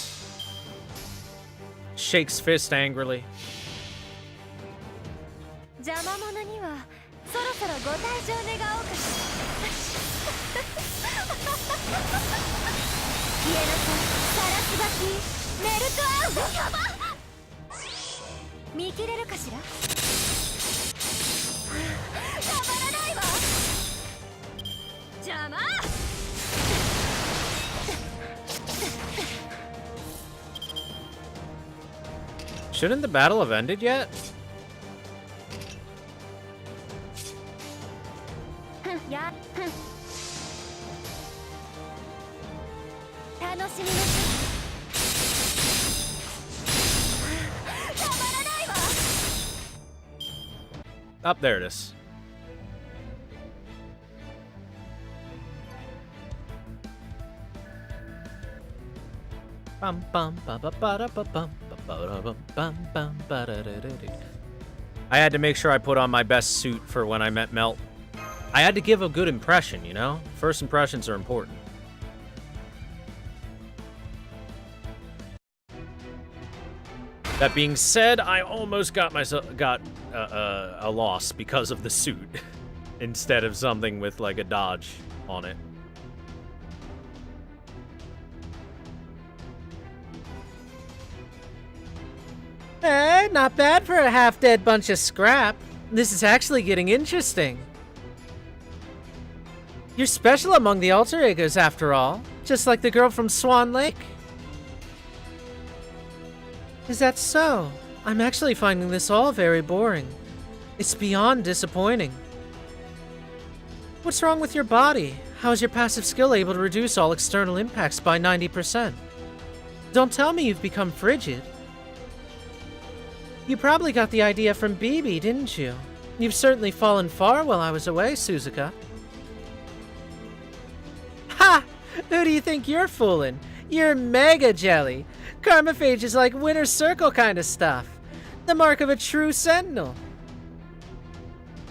Shakes fist angrily. 邪魔者にはそろそろご退場願おうかしら。消えなさい。ガラスバティメルトアウト。やば。見切れるかしら。たまらないわ。邪魔。 Shouldn't the battle have ended yet? や、楽しみましょう。たまらないわ。 Up there it is. Bum bum ba ba ba da ba bum ba ba da bum bum ba da da da da. I had to make sure I put on my best suit for when I met Melt. I had to give a good impression, you know? First impressions are important. That being said, I almost got a loss because of the suit instead of something with like a dodge on it. Not bad for a half-dead bunch of scrap. This is actually getting interesting. You're special among the alter egos, after all. Just like the girl from Swan Lake. Is that so? I'm actually finding this all very boring. It's beyond disappointing. What's wrong with your body? How is your passive skill able to reduce all external impacts by 90%? Don't tell me you've become frigid. You probably got the idea from BB, didn't you? You've certainly fallen far while I was away, Suzuka. Ha! Who do you think you're fooling? You're mega jelly. Karmaphage is like winner circle kind of stuff. The mark of a true sentinel.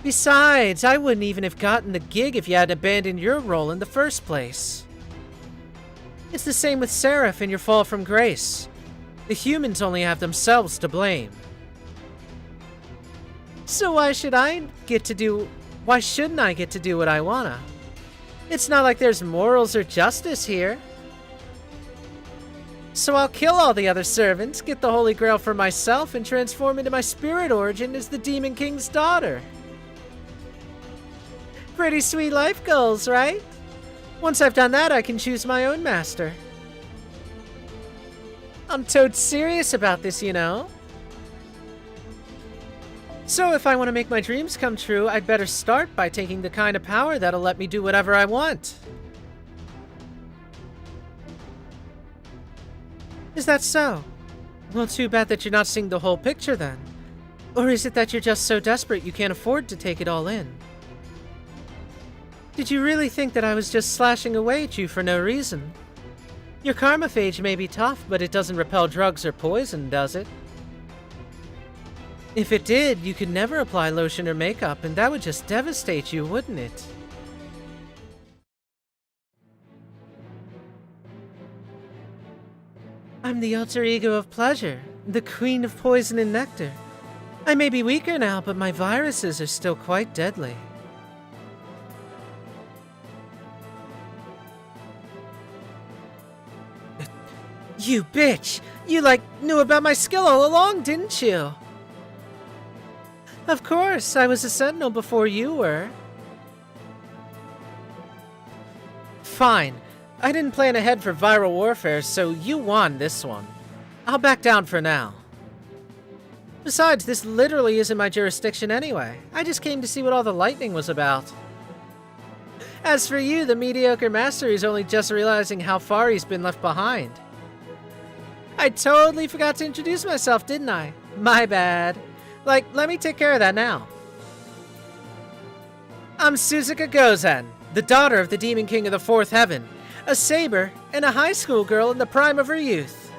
Besides, I wouldn't even have gotten the gig if you hadn't abandoned your role in the first place. It's the same with Seraph and your fall from grace. The humans only have themselves to blame. So why shouldn't I get to do what I wanna? It's not like there's morals or justice here. So I'll kill all the other servants, get the Holy Grail for myself, and transform into my spirit origin as the Demon King's daughter. Pretty sweet life goals, right? Once I've done that, I can choose my own master. I'm totes serious about this, you know? So if I want to make my dreams come true, I'd better start by taking the kind of power that'll let me do whatever I want. Is that so? Well, too bad that you're not seeing the whole picture then. Or is it that you're just so desperate you can't afford to take it all in? Did you really think that I was just slashing away at you for no reason? Your karmaphage may be tough, but it doesn't repel drugs or poison, does it? If it did, you could never apply lotion or makeup, and that would just devastate you, wouldn't it? I'm the alter ego of pleasure, the queen of poison and nectar. I may be weaker now, but my viruses are still quite deadly. You bitch! You, knew about my skill all along, didn't you? Of course, I was a sentinel before you were. Fine. I didn't plan ahead for viral warfare, so you won this one. I'll back down for now. Besides, this literally isn't my jurisdiction anyway. I just came to see what all the lightning was about. As for you, the mediocre master is only just realizing how far he's been left behind. I totally forgot to introduce myself, didn't I? My bad. Let me take care of that now. I'm Suzuka Gozen, the daughter of the Demon King of the Fourth Heaven, a saber, and a high school girl in the prime of her youth.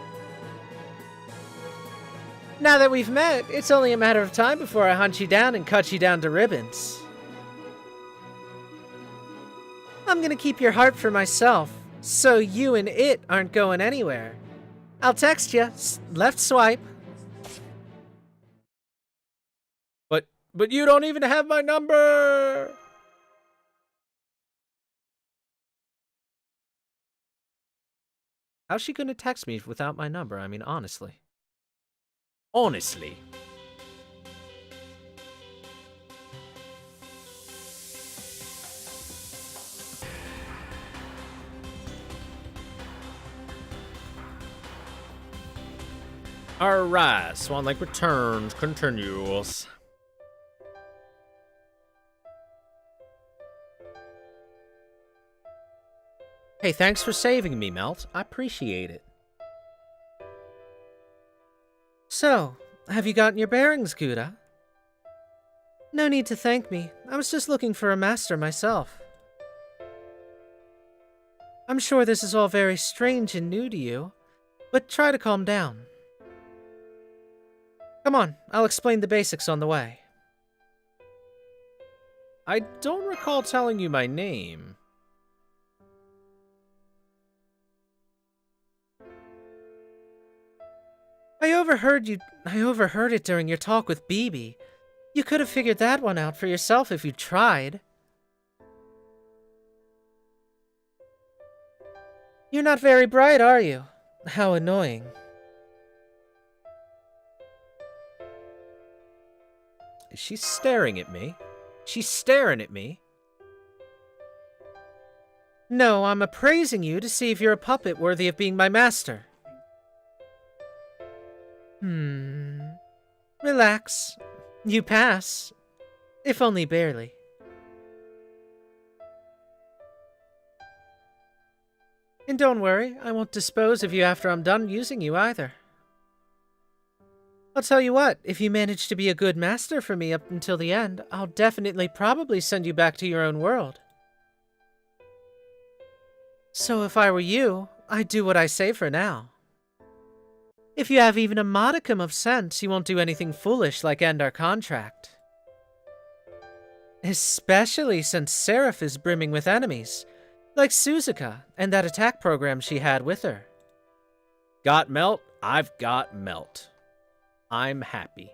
Now that we've met, it's only a matter of time before I hunt you down and cut you down to ribbons. I'm gonna keep your heart for myself, so you and it aren't going anywhere. I'll text you, left swipe. But you don't even have my number! How's she gonna text me without my number? I mean, honestly. Honestly. Alright, Swan Lake returns, continues. Hey, thanks for saving me, Melt. I appreciate it. So, have you gotten your bearings, Gouda? No need to thank me. I was just looking for a master myself. I'm sure this is all very strange and new to you, but try to calm down. Come on, I'll explain the basics on the way. I don't recall telling you my name. I overheard it during your talk with BB. You could have figured that one out for yourself if you tried. You're not very bright, are you? How annoying. She's staring at me. She's staring at me. No, I'm appraising you to see if you're a puppet worthy of being my master. Relax. You pass. If only barely. And don't worry, I won't dispose of you after I'm done using you either. I'll tell you what, if you manage to be a good master for me up until the end, I'll definitely probably send you back to your own world. So if I were you, I'd do what I say for now. If you have even a modicum of sense, you won't do anything foolish like end our contract. Especially since Seraph is brimming with enemies, like Suzuka and that attack program she had with her. Got melt? I've got melt. I'm happy.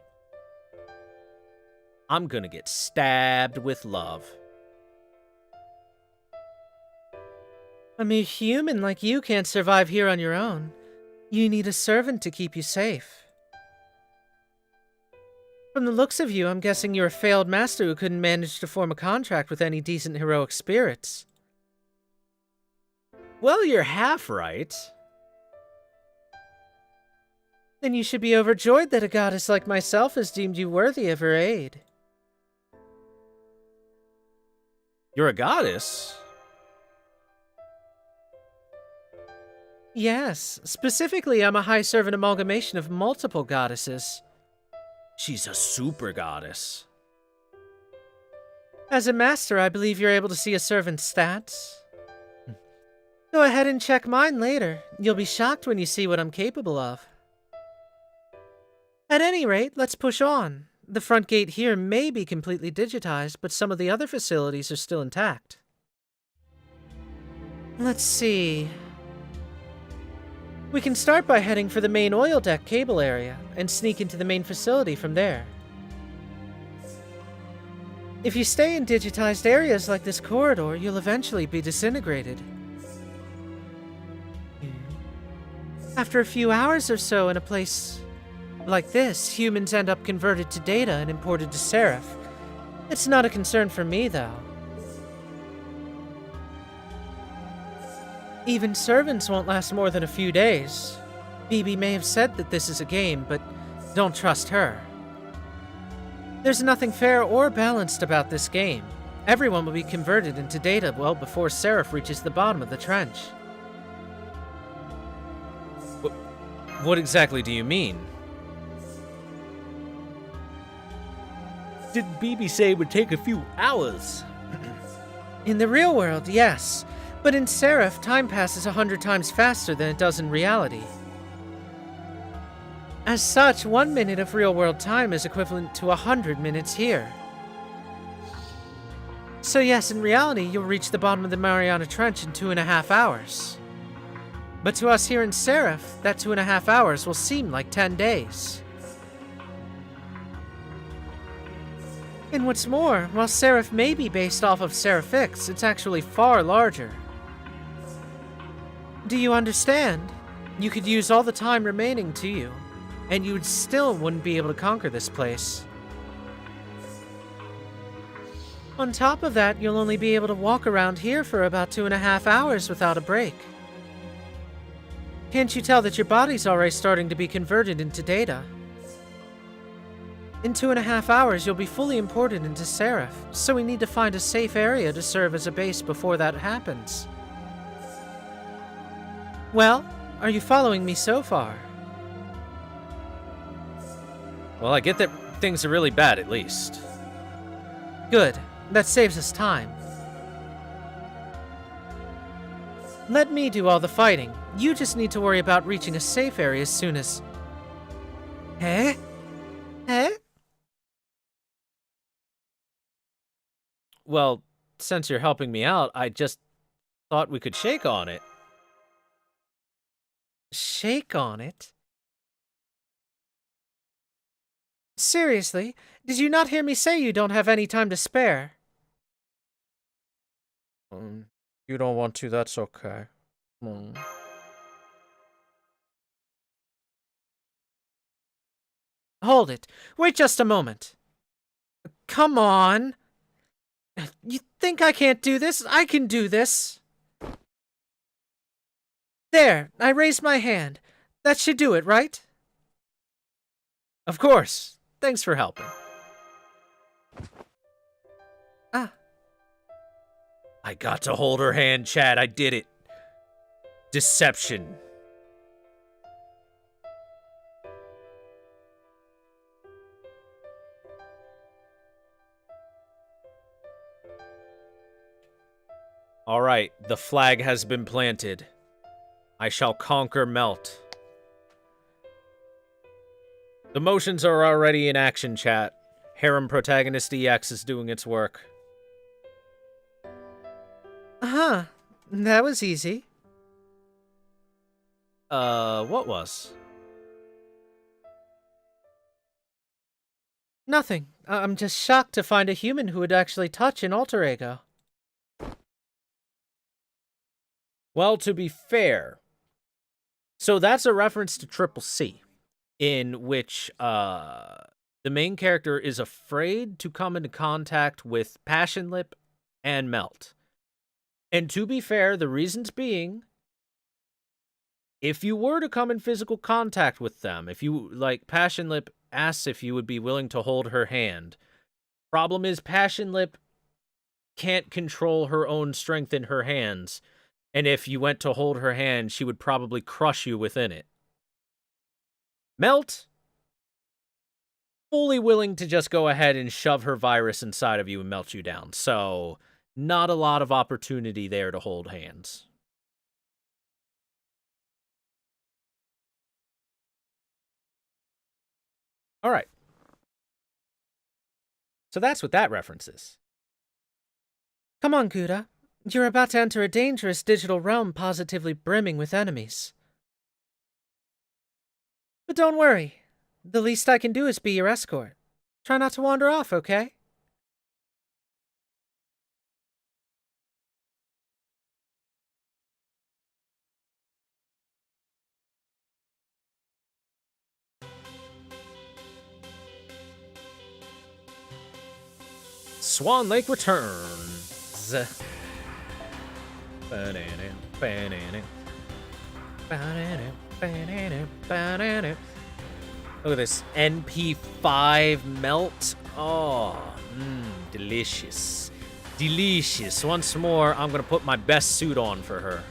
I'm gonna get stabbed with love. A mere human like you can't survive here on your own. You need a servant to keep you safe. From the looks of you, I'm guessing you're a failed master who couldn't manage to form a contract with any decent heroic spirits. Well, you're half right. Then you should be overjoyed that a goddess like myself has deemed you worthy of her aid. You're a goddess? Yes, specifically I'm a high servant amalgamation of multiple goddesses. She's a super goddess. As a master, I believe you're able to see a servant's stats. Go ahead and check mine later. You'll be shocked when you see what I'm capable of. At any rate, let's push on. The front gate here may be completely digitized, but some of the other facilities are still intact. Let's see. We can start by heading for the main oil deck cable area and sneak into the main facility from there. If you stay in digitized areas like this corridor, you'll eventually be disintegrated. After a few hours or so in a place like this, humans end up converted to data and imported to Seraph. It's not a concern for me, though. Even servants won't last more than a few days. BB may have said that this is a game, but don't trust her. There's nothing fair or balanced about this game. Everyone will be converted into data well before Seraph reaches the bottom of the trench. What exactly do you mean? Did BB say it would take a few hours? In the real world, yes. But in Seraph, time passes 100 times faster than it does in reality. As such, 1 minute of real-world time is equivalent to 100 minutes here. So yes, in reality, you'll reach the bottom of the Mariana Trench in 2.5 hours. But to us here in Seraph, that 2.5 hours will seem like 10 days. And what's more, while Seraph may be based off of Seraphix, it's actually far larger. Do you understand? You could use all the time remaining to you, and you still wouldn't be able to conquer this place. On top of that, you'll only be able to walk around here for about 2.5 hours without a break. Can't you tell that your body's already starting to be converted into data? In 2.5 hours, you'll be fully imported into Seraph, so we need to find a safe area to serve as a base before that happens. Well, are you following me so far? Well, I get that things are really bad, at least. Good. That saves us time. Let me do all the fighting. You just need to worry about reaching a safe area as soon as... Eh? Eh? Well, since you're helping me out, I just thought we could shake on it. Shake on it? Seriously, did you not hear me say you don't have any time to spare? You don't want to, that's okay. Hold it. Wait just a moment. Come on. You think I can't do this? I can do this. There, I raised my hand. That should do it, right? Of course. Thanks for helping. Ah. I got to hold her hand, Chad. I did it. Deception. All right, the flag has been planted. I shall conquer Melt. The motions are already in action, chat. Harem Protagonist EX is doing its work. Uh-huh. That was easy. What was? Nothing. I'm just shocked to find a human who would actually touch an alter ego. Well, to be fair, so that's a reference to Triple C, in which the main character is afraid to come into contact with Passion Lip and Melt. And to be fair, the reasons being, if you were to come in physical contact with them, if you, like, Passion Lip asks if you would be willing to hold her hand. Problem is, Passion Lip can't control her own strength in her hands. And if you went to hold her hand, she would probably crush you within it. Melt, fully willing to just go ahead and shove her virus inside of you and melt you down. So, not a lot of opportunity there to hold hands. All right. So that's what that reference is. Come on, Kuda. You're about to enter a dangerous digital realm positively brimming with enemies. But don't worry. The least I can do is be your escort. Try not to wander off, okay? Swan Lake returns. Look at this NP5 melt. Oh, delicious. Delicious. Once more, I'm going to put my best suit on for her.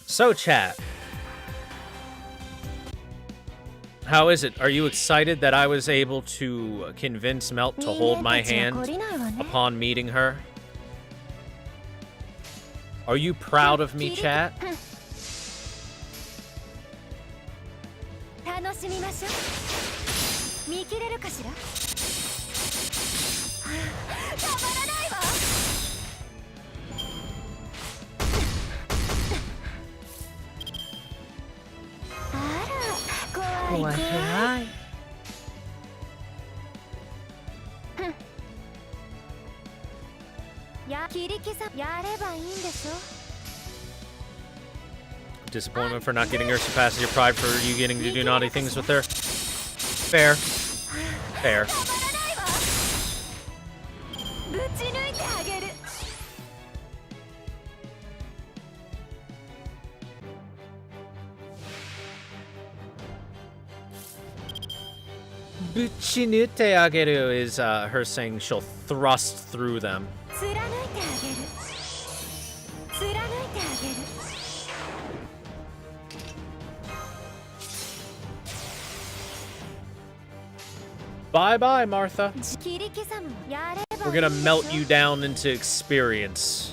So, chat. How is it? Are you excited that I was able to convince Melt to hold my hand upon meeting her? Are you proud of me, chat? Hi. Disappointment for not getting her surpasses your pride for you getting to do naughty things with her. Fair. Fair. Buchinute ageru is her saying she'll thrust through them. Bye-bye, Martha. We're gonna melt you down into experience.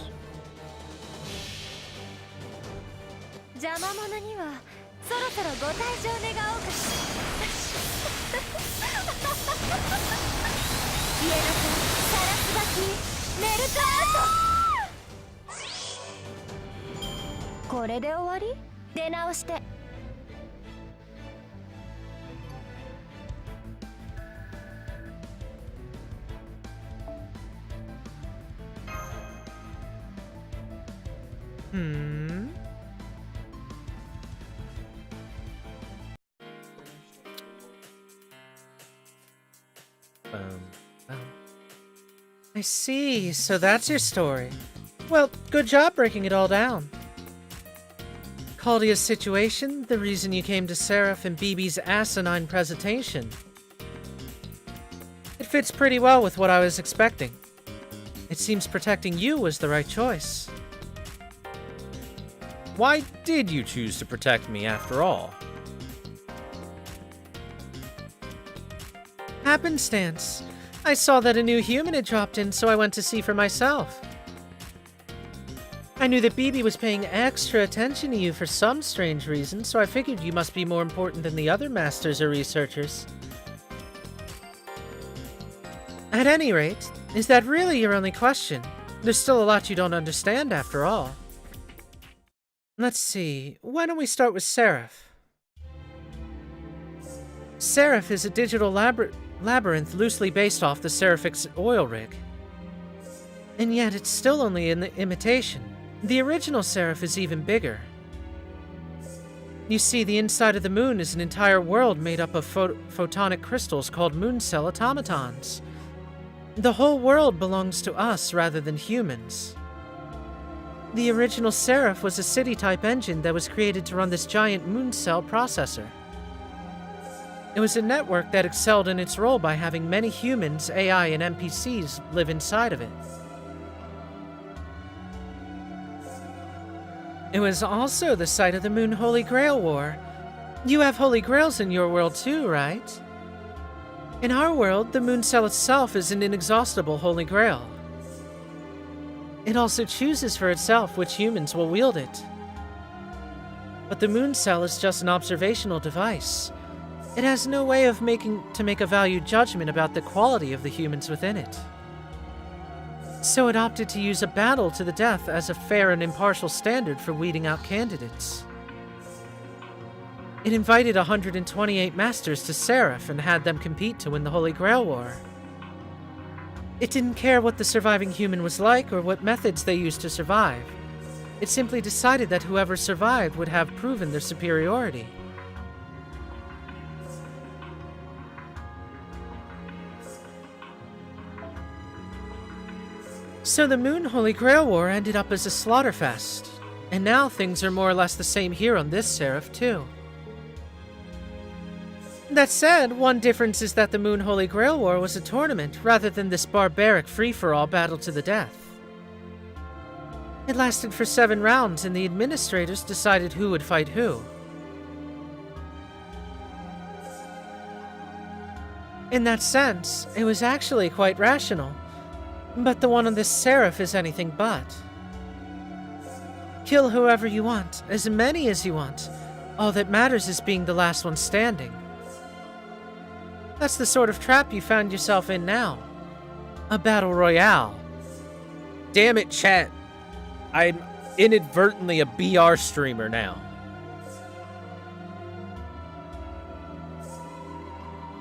消えなさい。サラスバティメルトアウト。これで終わり？出直して。Oh. I see, so that's your story. Well, good job breaking it all down. Caldia's situation, the reason you came to Seraph, and BB's asinine presentation. It fits pretty well with what I was expecting. It seems protecting you was the right choice. Why did you choose to protect me after all? Happenstance. I saw that a new human had dropped in, so I went to see for myself. I knew that BB was paying extra attention to you for some strange reason, so I figured you must be more important than the other masters or researchers. At any rate, is that really your only question? There's still a lot you don't understand after all. Let's see, why don't we start with Seraph? Seraph is a digital labyrinth loosely based off the Seraphic's oil rig. And yet it's still only an imitation. The original Seraph is even bigger. You see, the inside of the moon is an entire world made up of photonic crystals called moon cell automatons. The whole world belongs to us rather than humans. The original Seraph was a city-type engine that was created to run this giant moon cell processor. It was a network that excelled in its role by having many humans, AI, and NPCs live inside of it. It was also the site of the Moon Holy Grail War. You have Holy Grails in your world too, right? In our world, the moon cell itself is an inexhaustible Holy Grail. It also chooses for itself which humans will wield it. But the moon cell is just an observational device. It has no way of make a valued judgment about the quality of the humans within it. So it opted to use a battle to the death as a fair and impartial standard for weeding out candidates. It invited 128 masters to Seraph and had them compete to win the Holy Grail War. It didn't care what the surviving human was like or what methods they used to survive. It simply decided that whoever survived would have proven their superiority. So the Moon Holy Grail War ended up as a slaughterfest, and now things are more or less the same here on this Seraph too. That said, one difference is that the Moon Holy Grail War was a tournament rather than this barbaric free-for-all battle to the death. It lasted for 7 rounds and the administrators decided who would fight who. In that sense, it was actually quite rational. But the one on this Seraph is anything but. Kill whoever you want, as many as you want. All that matters is being the last one standing. That's the sort of trap you found yourself in now. A battle royale. Damn it, chat. I'm inadvertently a BR streamer now.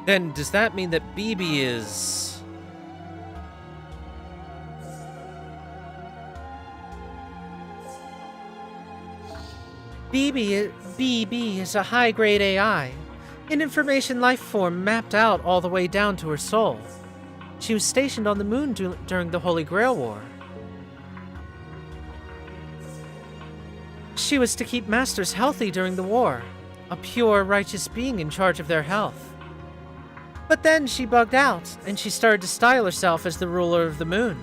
Then does that mean that BB is... BB is a high-grade AI, an information life form mapped out all the way down to her soul. She was stationed on the moon during the Holy Grail War. She was to keep masters healthy during the war, a pure, righteous being in charge of their health. But then she bugged out, and she started to style herself as the ruler of the moon.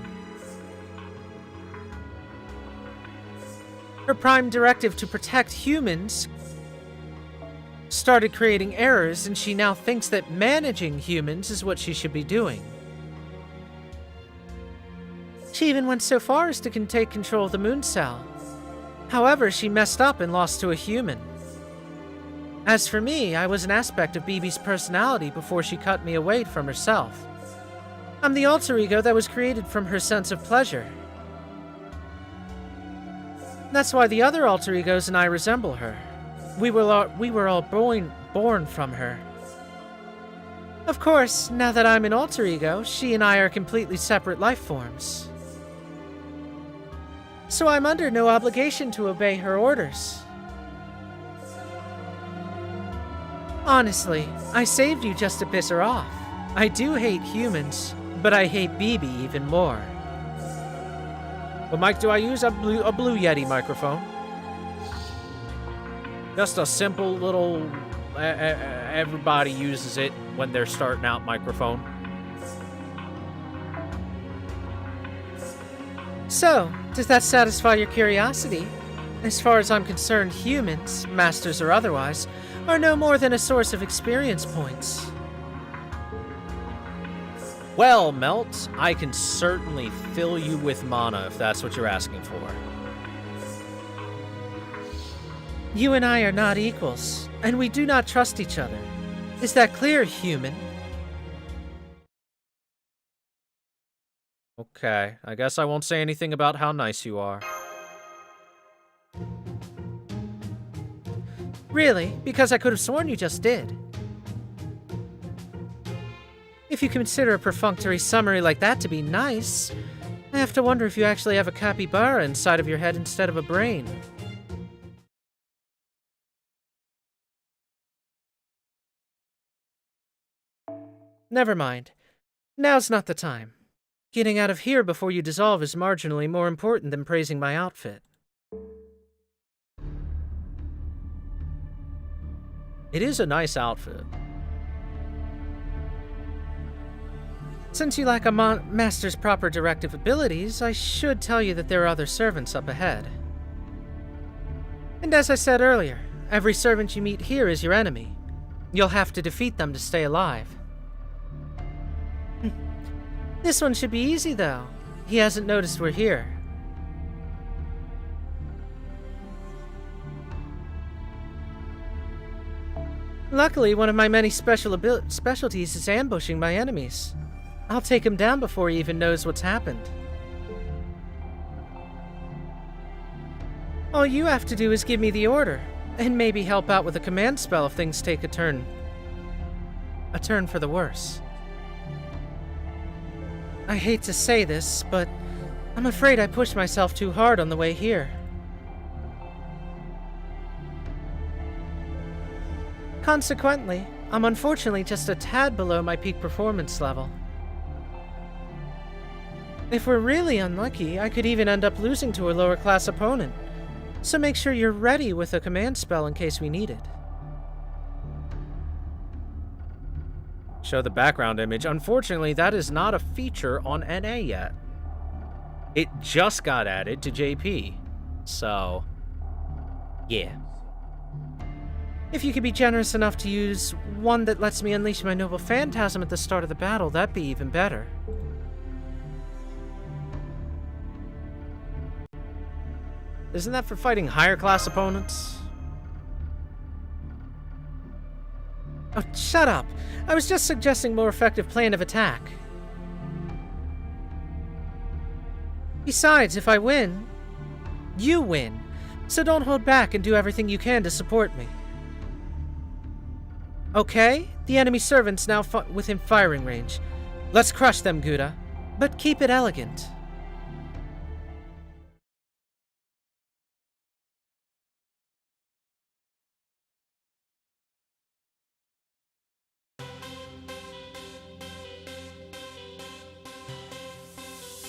Her prime directive to protect humans started creating errors, and she now thinks that managing humans is what she should be doing. She even went so far as to take control of the moon cell. However, she messed up and lost to a human. As for me, I was an aspect of BB's personality before she cut me away from herself. I'm the alter ego that was created from her sense of pleasure. That's why the other alter egos and I resemble her. We were all born from her. Of course, now that I'm an alter ego, she and I are completely separate life forms. So I'm under no obligation to obey her orders. Honestly, I saved you just to piss her off. I do hate humans, but I hate BB even more. What mic do I use? A Blue Yeti microphone. Just a simple little... everybody uses it when they're starting out microphone. So, does that satisfy your curiosity? As far as I'm concerned, humans, masters or otherwise, are no more than a source of experience points. Well, Melt, I can certainly fill you with mana if that's what you're asking for. You and I are not equals, and we do not trust each other. Is that clear, human? Okay, I guess I won't say anything about how nice you are. Really? Because I could have sworn you just did. If you consider a perfunctory summary like that to be nice, I have to wonder if you actually have a capybara inside of your head instead of a brain. Never mind. Now's not the time. Getting out of here before you dissolve is marginally more important than praising my outfit. It is a nice outfit. Since you lack a master's proper directive abilities, I should tell you that there are other servants up ahead. And as I said earlier, every servant you meet here is your enemy. You'll have to defeat them to stay alive. This one should be easy, though. He hasn't noticed we're here. Luckily, one of my many specialties is ambushing my enemies. I'll take him down before he even knows what's happened. All you have to do is give me the order, and maybe help out with a command spell if things take a turn for the worse. I hate to say this, but I'm afraid I pushed myself too hard on the way here. Consequently, I'm unfortunately just a tad below my peak performance level. If we're really unlucky, I could even end up losing to a lower class opponent. So make sure you're ready with a command spell in case we need it. Show the background image. Unfortunately, that is not a feature on NA yet. It just got added to JP. So, yeah. If you could be generous enough to use one that lets me unleash my noble phantasm at the start of the battle, that'd be even better. Isn't that for fighting higher class opponents? Oh, shut up! I was just suggesting more effective plan of attack. Besides, if I win, you win. So don't hold back and do everything you can to support me. Okay? The enemy servant's now within firing range. Let's crush them, Gouda. But keep it elegant.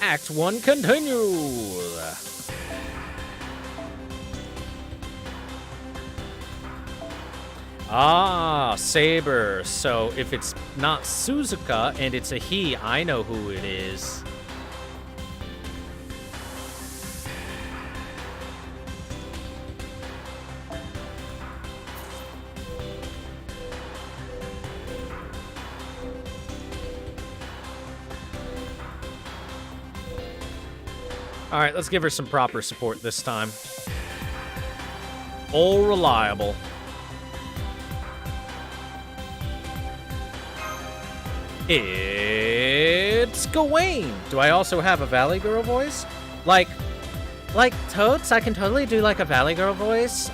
Act 1 continues. Ah, Saber. So if it's not Suzuka and it's a he, I know who it is. Alright, let's give her some proper support this time. All reliable. It's It's Gawain! Do I also have a Valley Girl voice? Like Totes, I can totally do like a Valley Girl voice.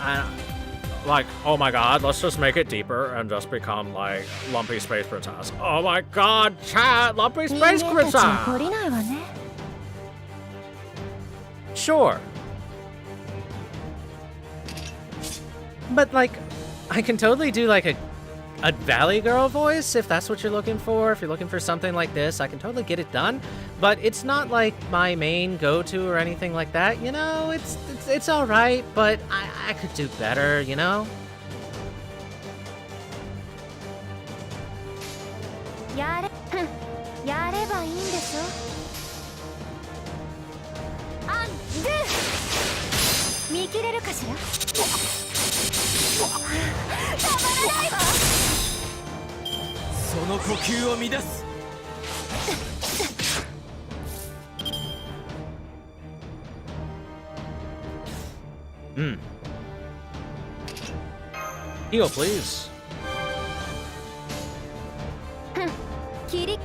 Like, oh my god, let's just make it deeper and just become like Lumpy Space Princess. Oh my god, chat, Lumpy 人 Space 間たちも Princess! 懲りないわね。 Sure. But like, I can totally do like a Valley Girl voice if that's what you're looking for. If you're looking for something like this, I can totally get it done. But it's not like my main go-to or anything like that. You know, it's all right, but I could do better. You know. やれ、やればいいんでしょ。アンドゥ。見切れるかしら。たまらないわ。その呼吸を乱す。 Heal, please. 切り、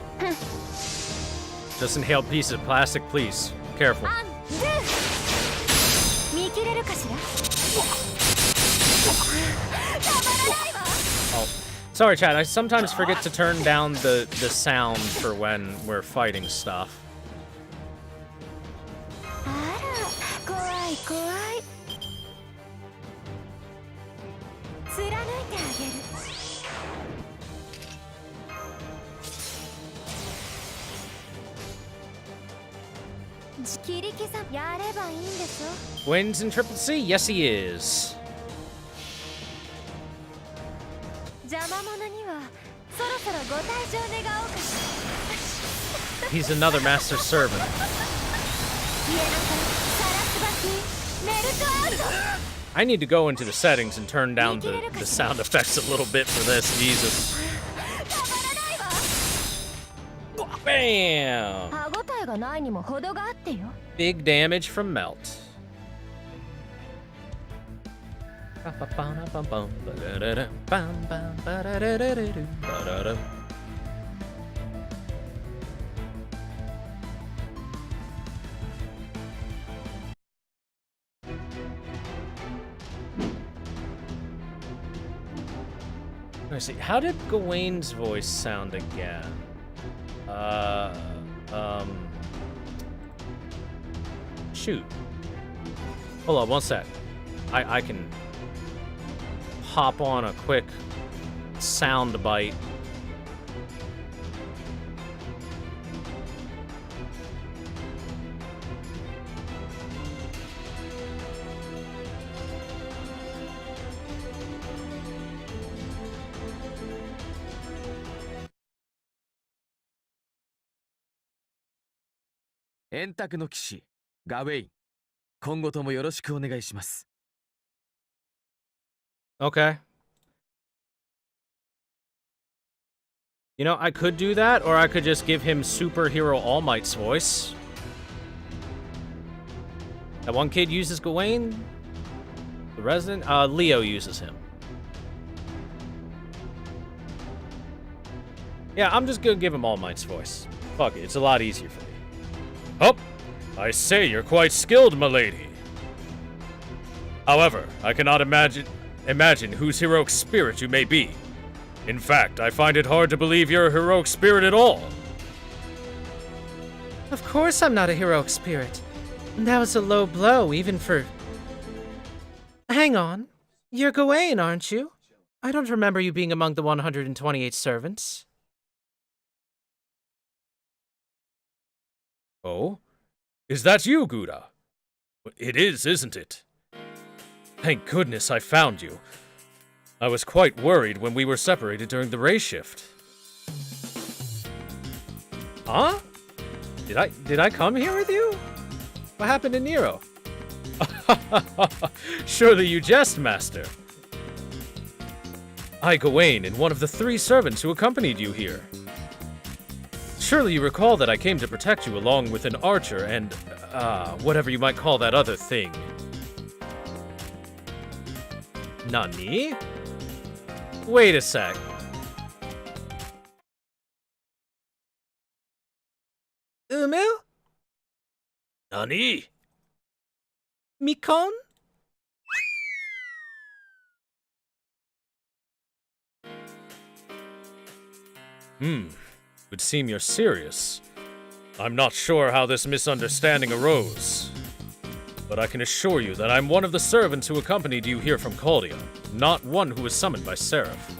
Just inhaled piece of plastic, please. Careful. アンドゥ。見切れるかしら。たまらないわ。 Oh, sorry, Chad. I sometimes forget to turn down the sound for when we're fighting stuff. あら、怖い怖い。貫いてあげる。切り刻む。やればいいんでしょ。 Wins in Triple C? Yes, he is. 邪魔者にはそろそろご退場願おうかしら。 He's another master servant. 家のサラスバティメルトアウト。 I need to go into the settings and turn down the sound effects a little bit for this. Jesus. たまらないわ。 Bam! 歯ごたえがないにも程があってよ。 Big damage from Melt. Let me see. How did Gawain's voice sound again? Shoot. Hold on, one sec. I can hop on a quick sound bite. Entakuの騎士ガウェイン、今後ともよろしくお願いします。 Okay. You know, I could do that, or I could just give him Superhero All Might's voice. That one kid uses Gawain. The resident, Leo uses him. Yeah, I'm just gonna give him All Might's voice. Fuck it, it's a lot easier for me. Oh, I say you're quite skilled, milady. However, I cannot imagine whose heroic spirit you may be. In fact, I find it hard to believe you're a heroic spirit at all. Of course I'm not a heroic spirit. That was a low blow, even for... Hang on. You're Gawain, aren't you? I don't remember you being among the 128 servants. Oh? Is that you, Gouda? It is, isn't it? Thank goodness I found you. I was quite worried when we were separated during the race shift. Huh? Did I come here with you? What happened to Nero? Surely you jest, Master. I, Gawain, and one of the 3 servants who accompanied you here. Surely you recall that I came to protect you along with an archer and, whatever you might call that other thing. Nani? Wait a sec. Nani? Mikon? Would seem you're serious. I'm not sure how this misunderstanding arose, but I can assure you that I'm one of the servants who accompanied you here from Caldia, not one who was summoned by Seraph.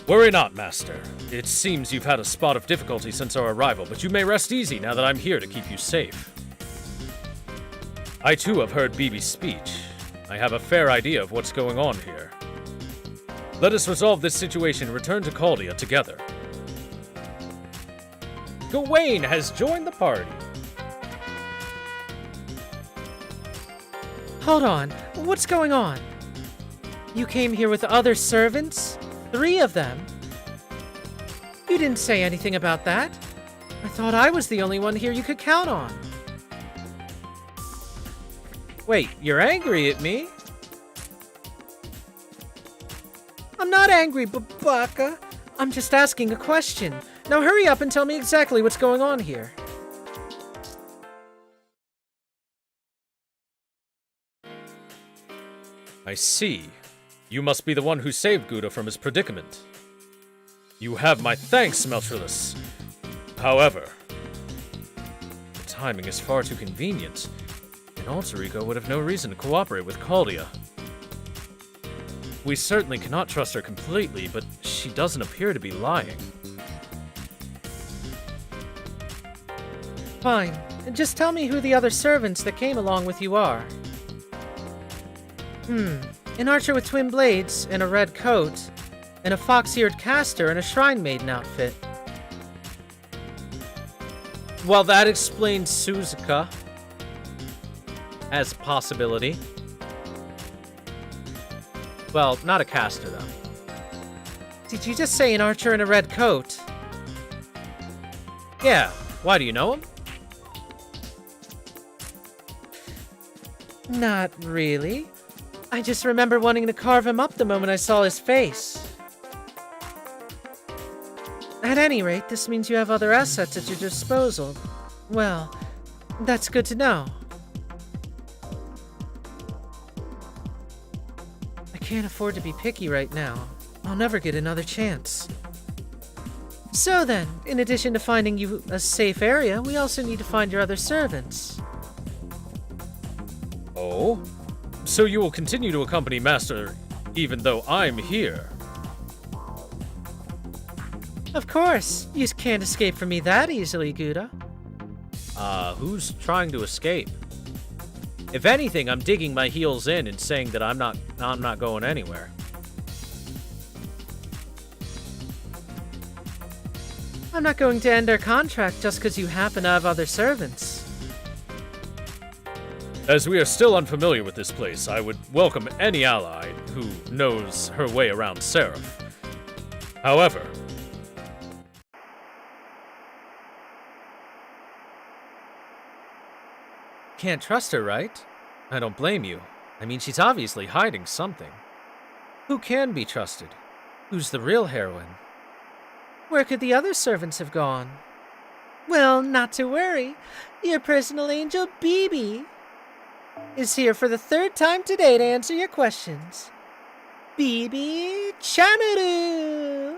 Worry not, Master. It seems you've had a spot of difficulty since our arrival, but you may rest easy now that I'm here to keep you safe. I too have heard Bibi's speech. I have a fair idea of what's going on here. Let us resolve this situation and return to Caldia together. Gawain has joined the party. Hold on. What's going on? You came here with other servants? 3 of them? You didn't say anything about that. I thought I was the only one here you could count on. Wait, you're angry at me? I'm not angry, Babaka. I'm just asking a question. Now hurry up and tell me exactly what's going on here. I see. You must be the one who saved Gouda from his predicament. You have my thanks, Meltrilus. However, the timing is far too convenient. An alter ego would have no reason to cooperate with Caldia. We certainly cannot trust her completely, but she doesn't appear to be lying. Fine. Just tell me who the other servants that came along with you are. An archer with twin blades and a red coat, and a fox-eared caster in a shrine maiden outfit. Well, that explains Suzuka as a possibility. Well, not a caster, though. Did you just say an archer in a red coat? Yeah, why do you know him? Not really. I just remember wanting to carve him up the moment I saw his face. At any rate, this means you have other assets at your disposal. Well, that's good to know. I can't afford to be picky right now. I'll never get another chance. So then, in addition to finding you a safe area, we also need to find your other servants. Oh? So you will continue to accompany Master even though I'm here? Of course. You can't escape from me that easily, Gouda. Who's trying to escape? If anything, I'm digging my heels in and saying that I'm not going anywhere. I'm not going to end our contract just because you happen to have other servants. As we are still unfamiliar with this place, I would welcome any ally who knows her way around Seraph. However, Can't trust her, right? I don't blame you. I mean, she's obviously hiding something. Who can be trusted? Who's the real heroine? Where could the other servants have gone? Well, not to worry. Your personal angel, Bibi, is here for the 3rd time today to answer your questions. Bibi Chanuru!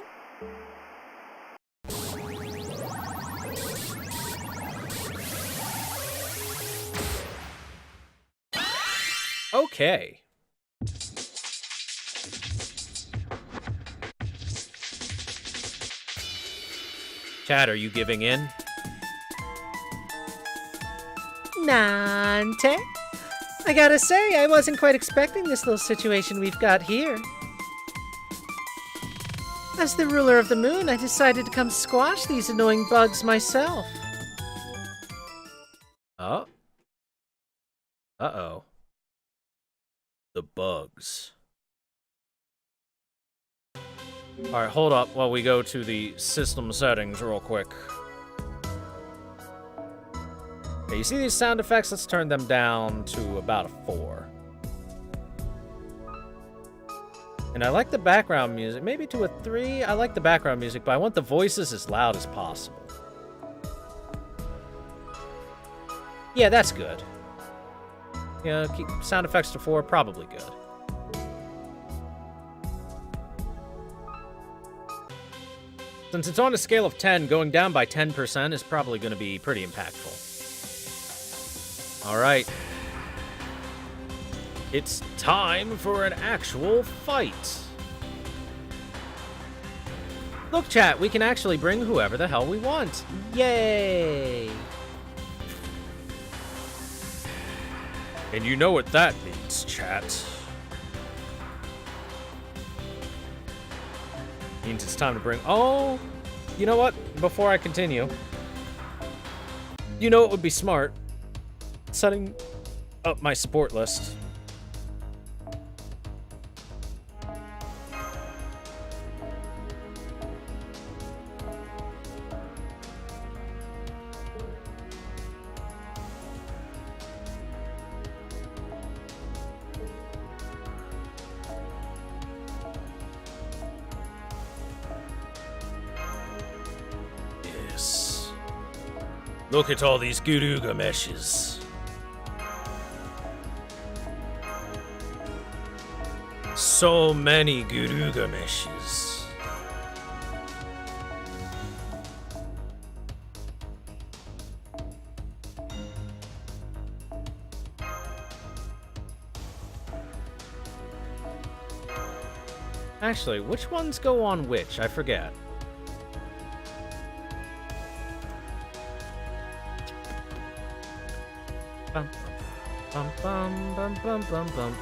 Okay. Chad, are you giving in? Nante? I gotta say, I wasn't quite expecting this little situation we've got here. As the ruler of the moon, I decided to come squash these annoying bugs myself. Oh. Uh-oh. The bugs. Alright, hold up while we go to the system settings real quick. Okay, you see these sound effects? Let's turn them down to about a 4. And I like the background music. Maybe to a 3. I like the background music, but I want the voices as loud as possible. Yeah, that's good. Yeah, keep sound effects to 4, probably good. Since it's on a scale of 10, going down by 10% is probably going to be pretty impactful. Alright. It's time for an actual fight. Look, chat, we can actually bring whoever the hell we want. Yay! And you know what that means, chat. Means it's time to bring... Oh! You know what? Before I continue... You know it would be smart? Setting up my support list. Yes. Look at all these Guruga meshes. So many Guruga meshes. Actually, which ones go on which? I forget. Bum, bum, bum, bum, bum, bum, bum.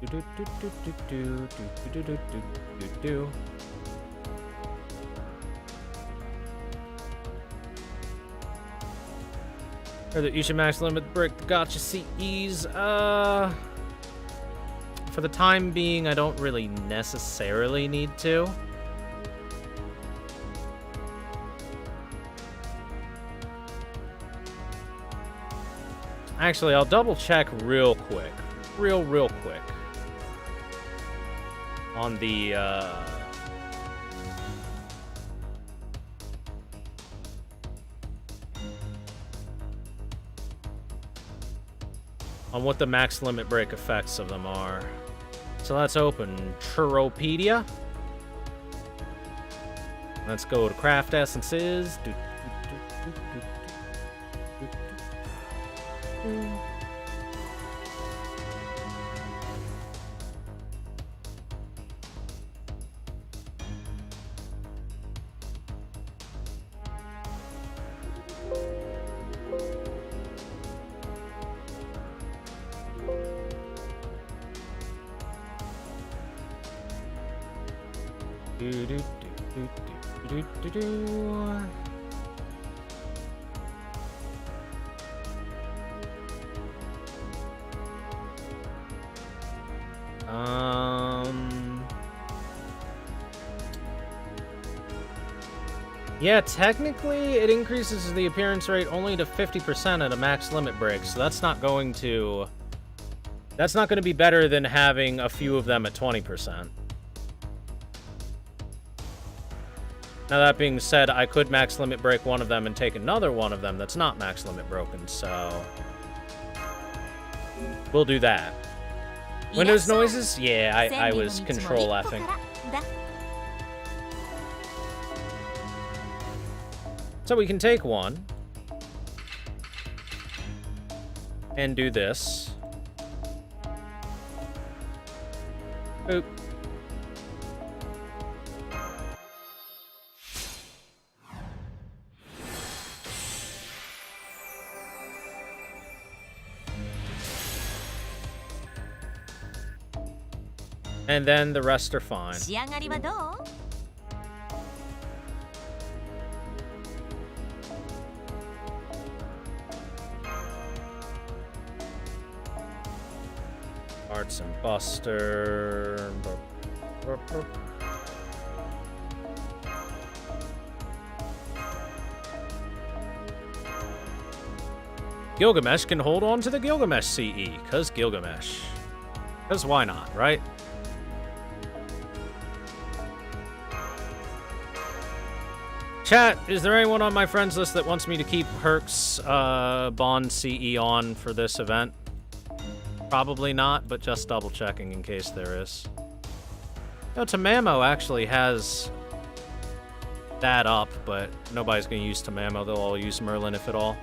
Do do do do do do do do do do do. Or that you should max limit break the gotcha CEs. For the time being, I don't really necessarily need to. Actually, I'll double check real quick. Real quick. On the, on what the max limit break effects of them are. So let's open Churropedia. Let's go to craft essences. Yeah, technically it increases the appearance rate only to 50% at a max limit break, so that's not going to be better than having a few of them at 20%. Now that being said, I could max limit break one of them and take another one of them that's not max limit broken, so we'll do that. Windows noises? Yeah, I was control F'ing. So we can take one and do this. Oop. And then the rest are fine. 仕上がりはどう？ Arts and Buster. Gilgamesh can hold on to the Gilgamesh CE, cause Gilgamesh. Cause why not, right? Chat, is there anyone on my friends list that wants me to keep Herc's Bond CE on for this event? Probably not, but just double checking in case there is. No, Tamamo actually has that up, but nobody's going to use Tamamo. They'll all use Merlin, if at all.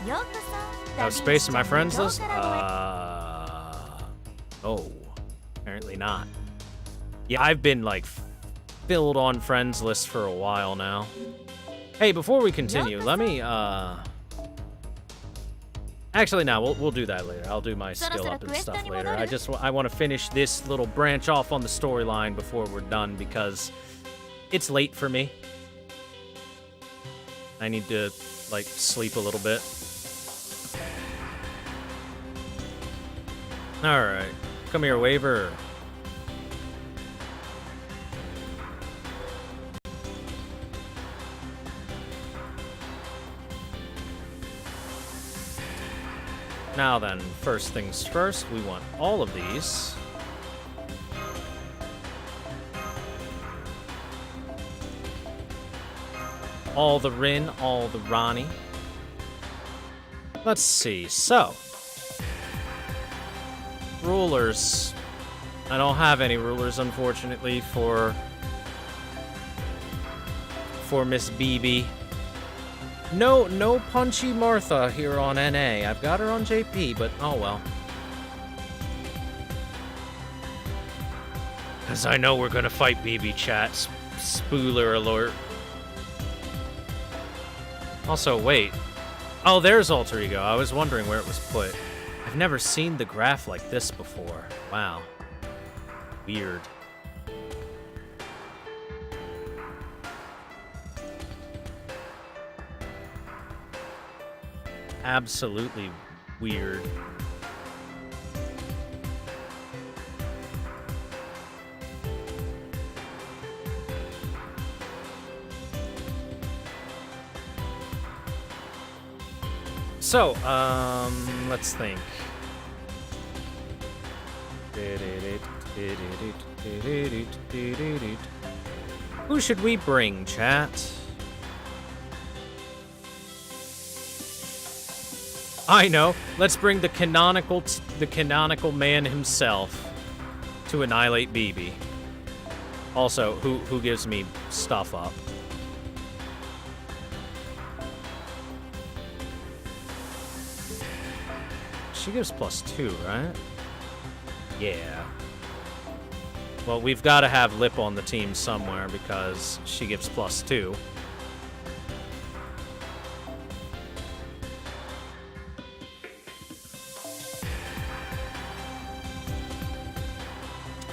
No space in my friends list? Oh, apparently not. Yeah, I've been, like, filled on friends list for a while now. Hey, before we continue, let me, Actually, no, we'll do that later. I'll do my skill up and stuff later. I want to finish this little branch off on the storyline before we're done because it's late for me. I need to, like, sleep a little bit. Alright. Come here, Waver. Now then, first things first, we want all of these. All the Rin, all the Ronnie. Let's see, so. Rulers. I don't have any rulers, unfortunately, for Miss BB. No Punchy Martha here on NA. I've got her on JP, but oh well. Because I know we're going to fight BB chat. Spoiler alert. Also, wait. Oh, there's Alter Ego. I was wondering where it was put. I've never seen the graph like this before. Wow. Weird. Absolutely weird. So, let's think. Who should we bring, chat? I know. Let's bring the canonical man himself to annihilate BB. Also, who gives me stuff up? She gives +2, right? Yeah. Well, we've got to have Lip on the team somewhere because she gives +2.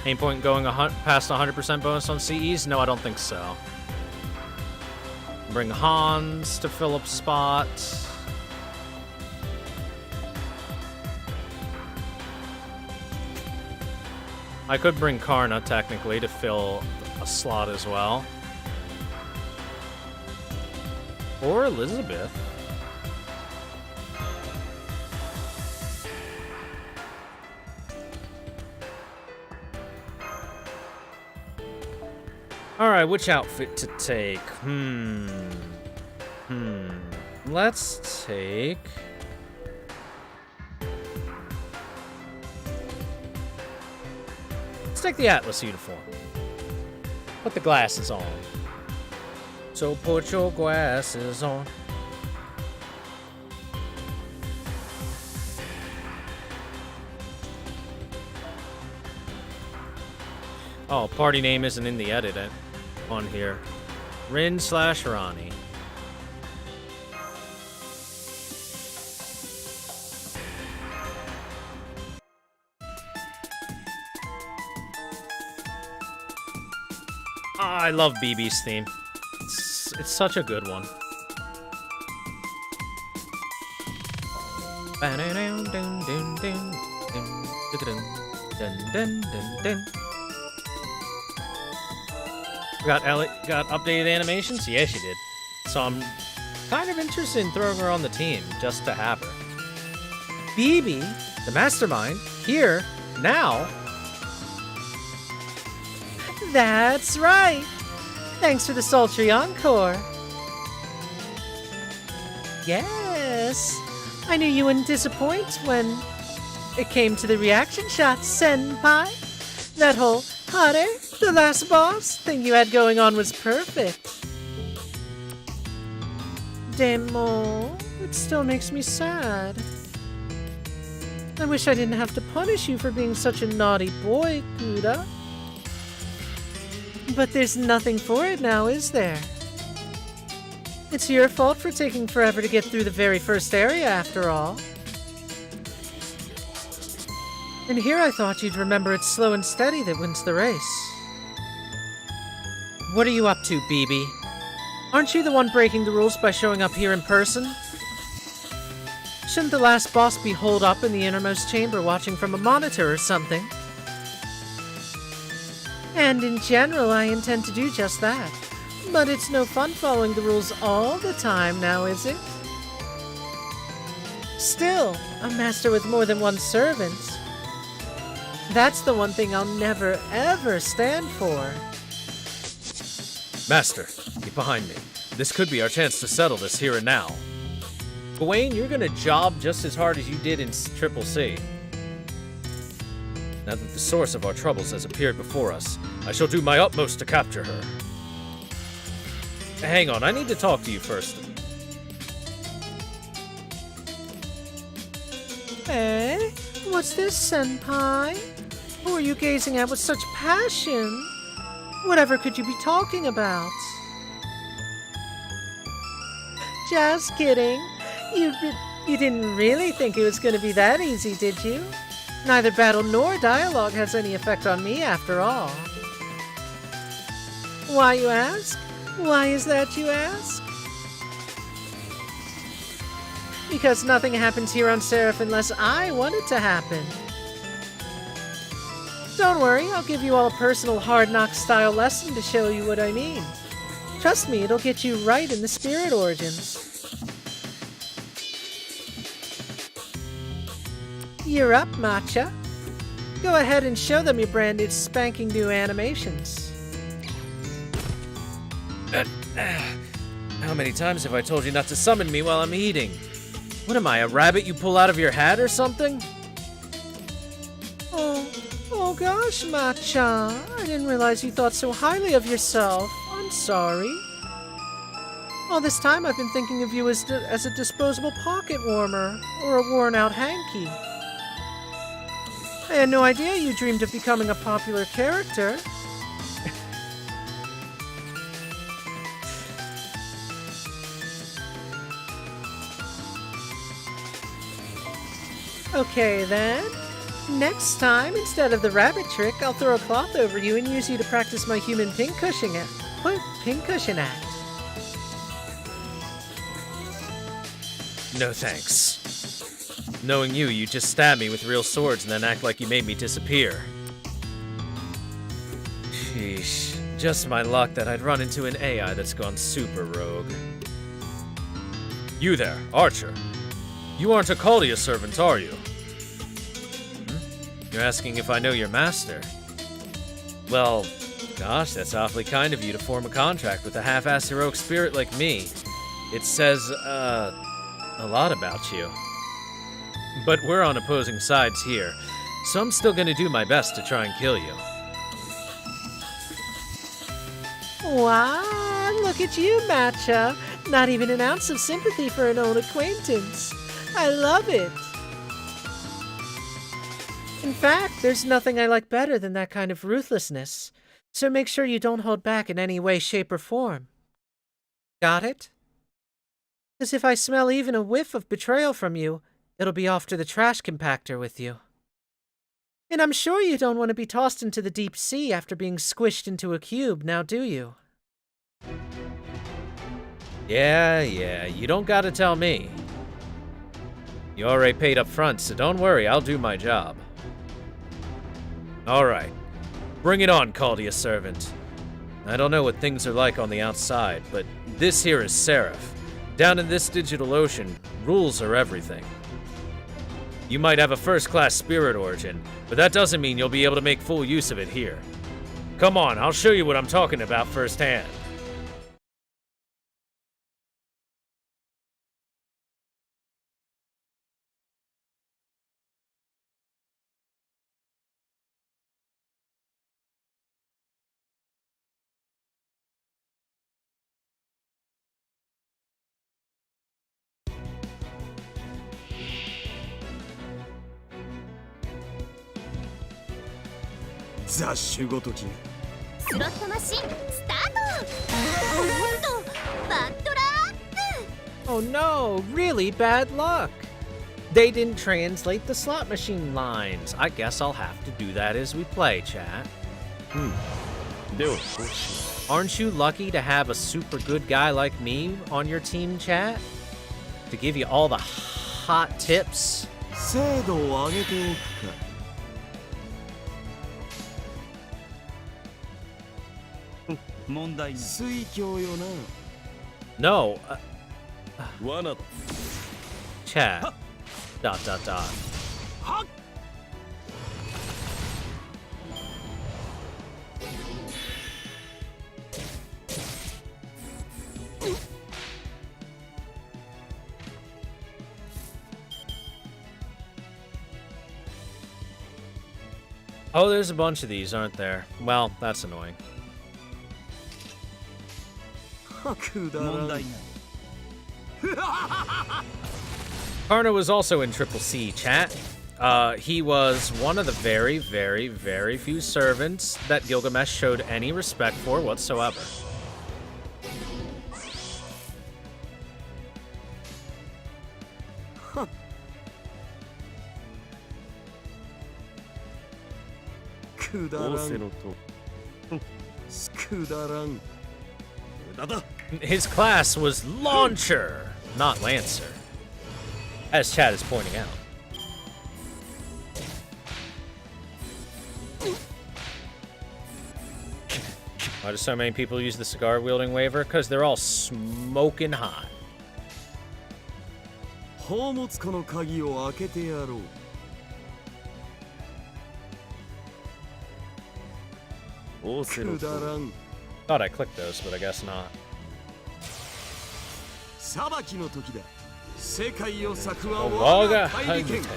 Any point going past 100% bonus on CEs? No, I don't think so. Bring Hans to fill up spot. I could bring Karna, technically, to fill a slot as well. Or Elizabeth. Alright, which outfit to take? Let's take... Let's take the Atlas uniform. Put the glasses on. So put your glasses on. Oh, party name isn't in the edit on here. Rin/Ronnie. I love BB's theme. It's such a good one. Got updated animations? Yeah, she did. So I'm kind of interested in throwing her on the team just to have her. BB, the mastermind, here Now? That's right! Thanks for the sultry encore. Yes, I knew you wouldn't disappoint when it came to the reaction shots, senpai. That whole Hare, the last boss thing you had going on was perfect. Demo, it still makes me sad. I wish I didn't have to punish you for being such a naughty boy, Kuda. But there's nothing for it now, is there? It's your fault for taking forever to get through the very first area, after all. And here I thought you'd remember it's slow and steady that wins the race. What are you up to, BB? Aren't you the one breaking the rules by showing up here in person? Shouldn't the last boss be holed up in the innermost chamber watching from a monitor or something? And in general, I intend to do just that. But it's no fun following the rules all the time now, is it? Still, a master with more than one servant. That's the one thing I'll never, ever stand for. Master, get behind me. This could be our chance to settle this here and now. Gawain, you're gonna job just as hard as you did in Triple C. Now that the source of our troubles has appeared before us, I shall do my utmost to capture her. Hang on, I need to talk to you first. Eh? What's this, senpai? Who are you gazing at with such passion? Whatever could you be talking about? Just kidding. You didn't really think it was going to be that easy, did you? Neither battle nor dialogue has any effect on me, after all. Why, you ask? Why is that, you ask? Because nothing happens here on Seraph unless I want it to happen. Don't worry, I'll give you all a personal hard knock style lesson to show you what I mean. Trust me, it'll get you right in the spirit origins. You're up, Matcha. Go ahead and show them your brand new spanking new animations. How many times have I told you not to summon me while I'm eating? What am I, a rabbit you pull out of your hat or something? Oh gosh, Matcha. I didn't realize you thought so highly of yourself. I'm sorry. All this time I've been thinking of you as a disposable pocket warmer or a worn-out hanky. I had no idea you dreamed of becoming a popular character. Okay then. Next time, instead of the rabbit trick, I'll throw a cloth over you and use you to practice my human pincushion act. No thanks. Knowing you, you just stab me with real swords and then act like you made me disappear. Sheesh. Just my luck that I'd run into an AI that's gone super rogue. You there, Archer. You aren't a Caldia servant, are you? You're asking if I know your master? Well, gosh, that's awfully kind of you to form a contract with a half-assed heroic spirit like me. It says, a lot about you. But we're on opposing sides here, so I'm still gonna do my best to try and kill you. Wow, look at you, Matcha. Not even an ounce of sympathy for an old acquaintance. I love it. In fact, there's nothing I like better than that kind of ruthlessness, so make sure you don't hold back in any way, shape, or form. Got it? Because if I smell even a whiff of betrayal from you, it'll be off to the trash compactor with you. And I'm sure you don't want to be tossed into the deep sea after being squished into a cube, now do you? Yeah, you don't gotta tell me. You already paid up front, so don't worry, I'll do my job. Alright, bring it on, Caldia servant. I don't know what things are like on the outside, but this here is Seraph. Down in this digital ocean, rules are everything. You might have a first-class spirit origin, but that doesn't mean you'll be able to make full use of it here. Come on, I'll show you what I'm talking about firsthand.スロットマシンスタート。おっとバッドラック。 Oh no, really bad luck. They didn't translate the slot machine lines. I guess I'll have to do that as we play, chat. Aren't you lucky to have a super good guy like me on your team, chat? To give you all the hot tips? 精度を上げておくか。 問題ない。水鏡よな。 No. 罠だ。 Chat. Dot dot dot. はっ。 Oh, there's a bunch of these, aren't there? Well, that's annoying. くだらん。問題ない。 Karna was also in Triple C, chat. He was one of the very, very, very few servants that Gilgamesh showed any respect for whatsoever. くだらん。くだらん。無駄だ。 His class was Launcher, not Lancer, as Chad is pointing out. Why do so many people use the cigar-wielding waiver? Because they're all smoking hot. 宝物庫の鍵を開けてやろう。 くだらん。 Thought I clicked those, but I guess not. 裁きの時だ。世界を裂くは Oh, 我が Waga 大利権。 Huntington.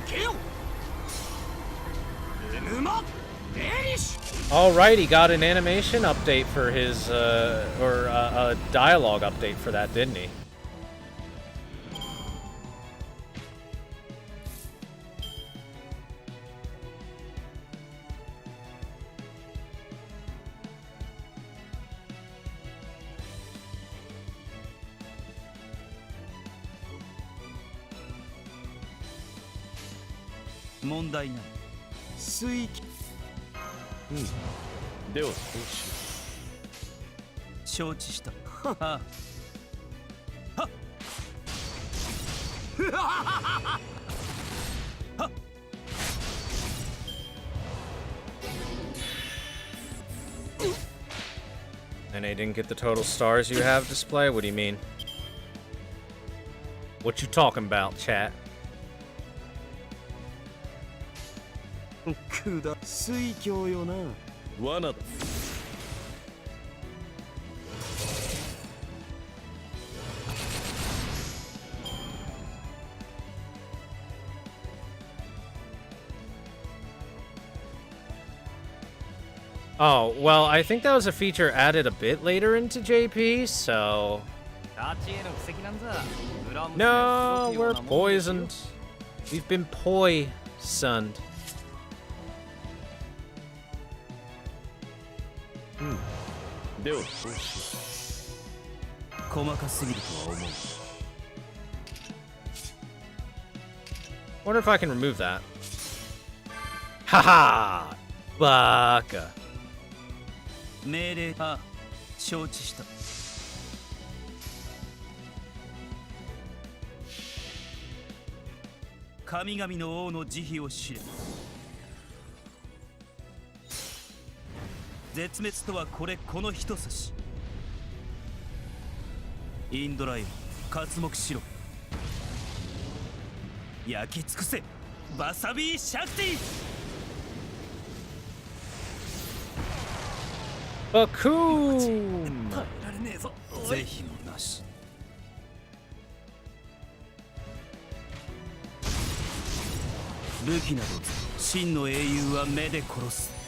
受けよ。沼。エリシ。 Alright, he got an animation update for his, or a dialogue update for that, didn't he? Monday 問題ない。水気。ではこうしよう。承知した。はあ。 And they didn't get the total stars you have display? What do you mean? What you talking about, chat? くだ。水鏡よな。罠だ。 Oh, well, I think that was a feature added a bit later into JP, so... No, we're poisoned. We've been poisoned. ではこうしよう。細かすぎるとは思う。 Wonder if I can remove that. Haha! Baka. 命令。ああ、承知した。神々の王の慈悲を知れ。絶滅とはこれこの一差し。インドライン刮目しろ。焼き尽くせバサビーシャクティ。 Bakoom! 耐えられねえぞ。是非もなし。武器など真の英雄は目で殺す。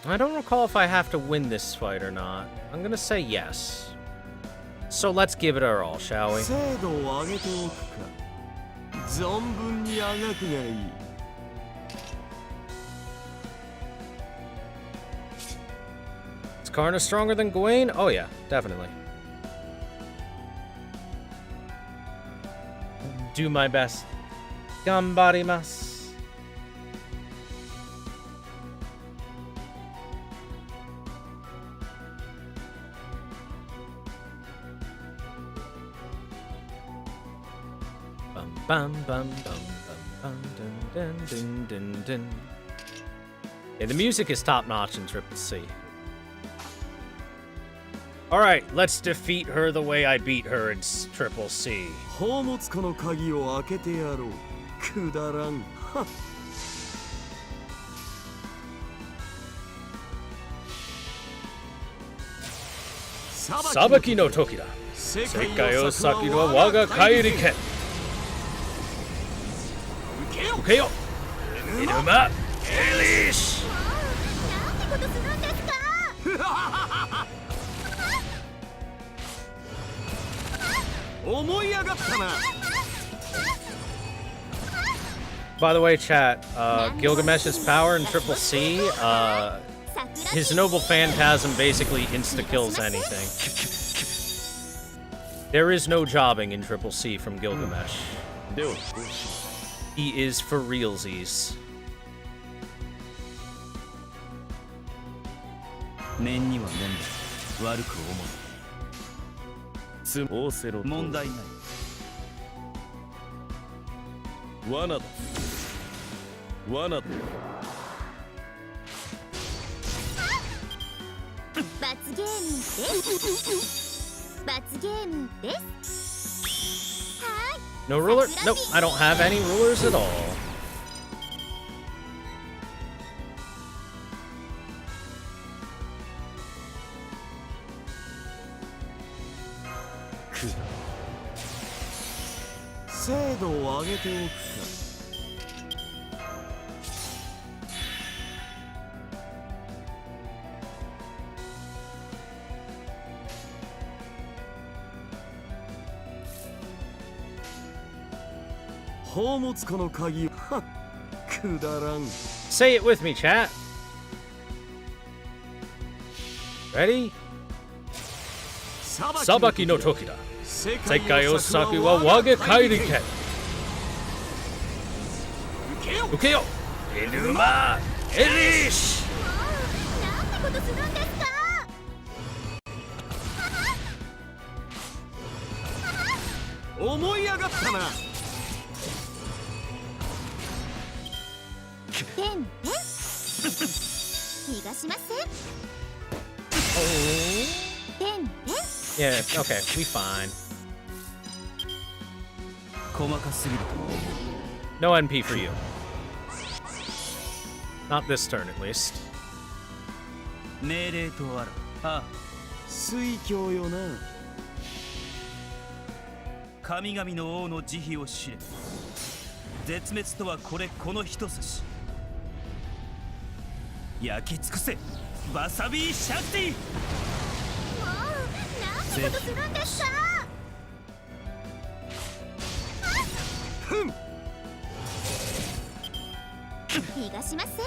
I don't recall if I have to win this fight or not. I'm gonna say yes. So let's give it our all, shall we? 精度を上げておくか。存分にあがくがいい。Is Karna stronger than Gawain? Oh yeah, definitely. Do my best. Gambarimasu. Bum bum bum bum dun dun dun dun dun. Yeah, the music is top notch in Triple C. Alright, let's defeat her the way I beat her in Triple C. 宝物庫の鍵を開けてやろう。くだらん。はっ。裁きの時だ。世界を裂くのは我が帰り剣。受けよエルマ・エリッシュ。なんてことするんですか。 思い上がったな。 By the way, chat, Gilgamesh's power in Triple C, his noble phantasm basically insta-kills anything. There is no jobbing in Triple C from Gilgamesh. He is for realsies. 念には念だ。悪く思う。オーセロト。問題ない。罠だ。罠だ。罰ゲームです。罰ゲームです。はい。 No ruler? Nope, I don't have any rulers at all. Cool. 精度を上げておくか。宝物庫の鍵。はっ。くだらん。 Say it with me, chat. Ready? 裁きの時だ。世界を裂くは我が帰り剣。受けよエルマ・エリッシュ。なんてことするんですか。 思い上がったな。 てんてん。逃がしません。てんてん。 Yeah, okay, we fine. 細かすぎる。 No NP for you. Not this turn, at least. 命令とあら。ああ。水郷よな。神々の王の慈悲を知れ。絶滅とはこれこの一差し。焼き尽くせバサビーシャクティ。 もうなんてことするんですか。 逃がしません。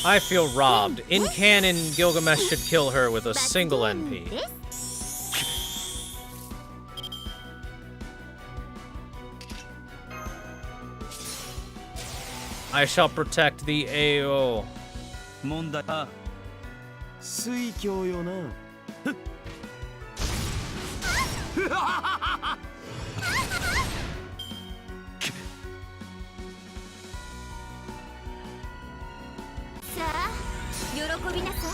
I feel robbed. In canon, Gilgamesh should kill her with a single NP. I shall protect the AO. 問題あ水郷よな。さあ喜びなさい。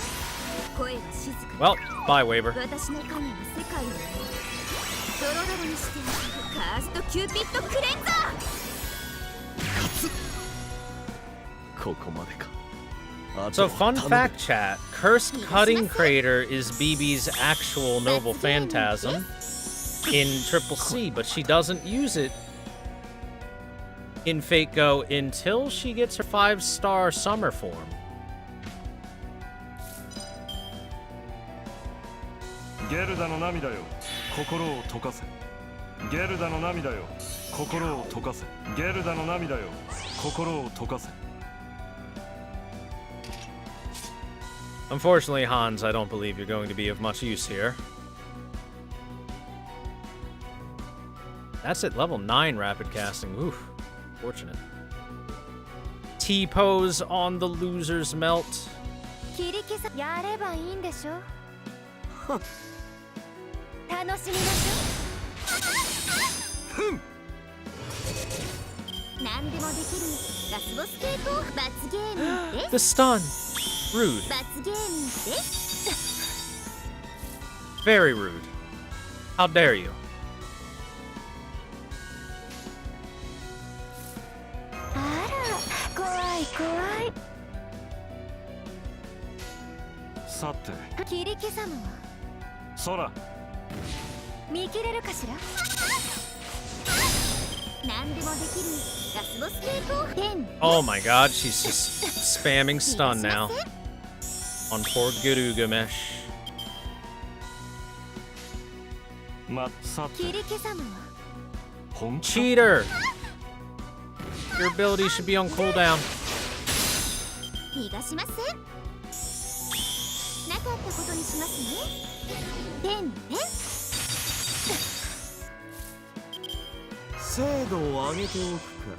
声は静かに。 Well, bye, Waver. 私の影は世界をドロドロにしてカーストキューピッドクレンザー。ここまでか。 So, fun fact chat, Cursed Cutting Crater is BB's actual Noble Phantasm in Triple C, but she doesn't use it in Fate Go until she gets her 5-star summer form. ゲルダの涙よ、心を溶かせ。ゲルダの涙よ、心を溶かせ。ゲルダの涙よ、心を溶かせ。 Unfortunately, Hans, I don't believe you're going to be of much use here. That's at level 9 rapid casting. Oof. Fortunate. T-pose on the loser's melt. 切り消さやればいいんでしょ。楽しみましょう。何でもできるラスボス系統罰ゲームです。 The stun. Rude. 罰ゲームです。 Very rude. How dare you? あら、怖い怖い。さて、切り消さむわ。空。見切れるかしら。何でもできるラスボス系統10。 Oh my god, she's just spamming stun now. On poor Gilgamesh. さて、切り消さむわ。本当。 Cheater! Your ability should be on cooldown. 逃がしません。なかったことにしますね。10ね。精度を上げておくか。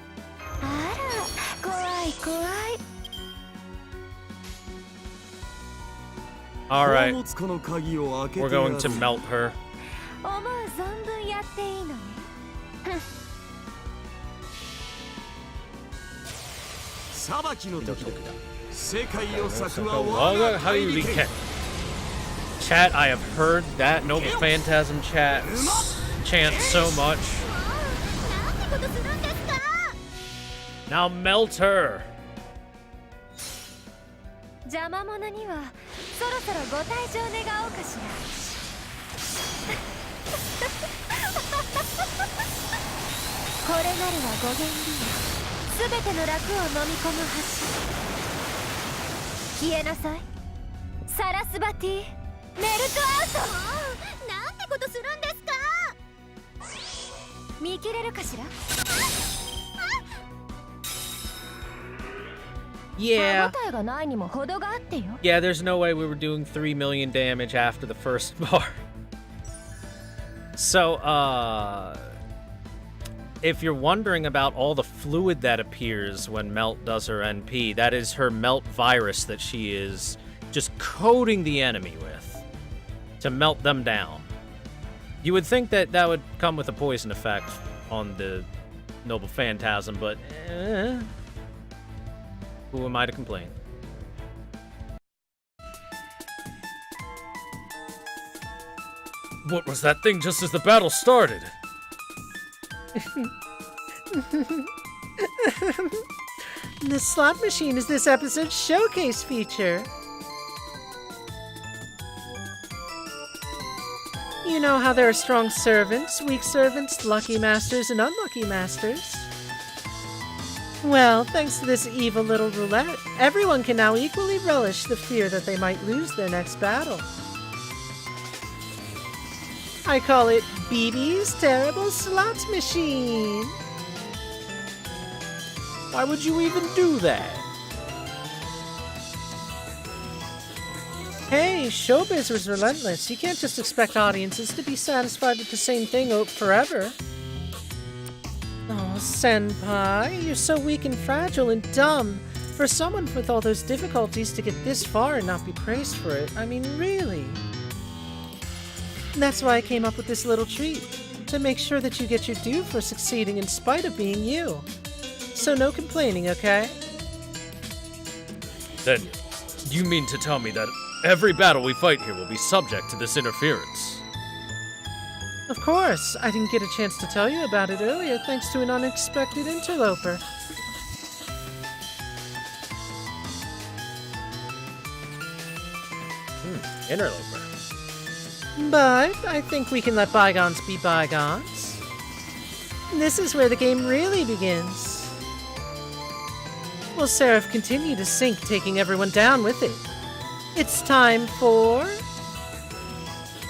あら、怖い怖い。 Alright, 宝物庫の鍵を開けて we're やろう。 going to melt her. 思う存分やっていいのね。裁きの時だ。世界を裂くは Waga 我が大利権。 Chat, I have heard that Noble Phantasm chant so much. なんてことするんですか。 Now melt her. 邪魔者にはそろそろご退場願おうかしら。これなるは五元理すべての楽を飲み込む橋。消えなさいサラスバティメルトアウト。なんてことするんですか。見切れるかしら。 Yeah. 歯応えがないにも程があってよ。 Yeah, there's no way we were doing 3 million damage after the first bar. So, if you're wondering about all the fluid that appears when Melt does her NP, that is her Melt virus that she is just coating the enemy with to melt them down. You would think that that would come with a poison effect on the Noble Phantasm, but who am I to complain? What was that thing just as the battle started? The slot machine is this episode's showcase feature. You know how there are strong servants, weak servants, lucky masters, and unlucky masters. Well, thanks to this evil little roulette, everyone can now equally relish the fear that they might lose their next battle. I call it BB's Terrible Slot Machine. Why would you even do that? Hey, showbiz is relentless. You can't just expect audiences to be satisfied with the same thing forever. Oh, Senpai, you're so weak and fragile and dumb. For someone with all those difficulties to get this far and not be praised for it, I mean, really. That's why I came up with this little treat, to make sure that you get your due for succeeding in spite of being you. So no complaining, okay? Then, you mean to tell me that every battle we fight here will be subject to this interference? Of course, I didn't get a chance to tell you about it earlier thanks to an unexpected interloper. Interloper. But I think we can let bygones be bygones. This is where the game really begins. Will Seraph continue to sink, taking everyone down with it? It's time for...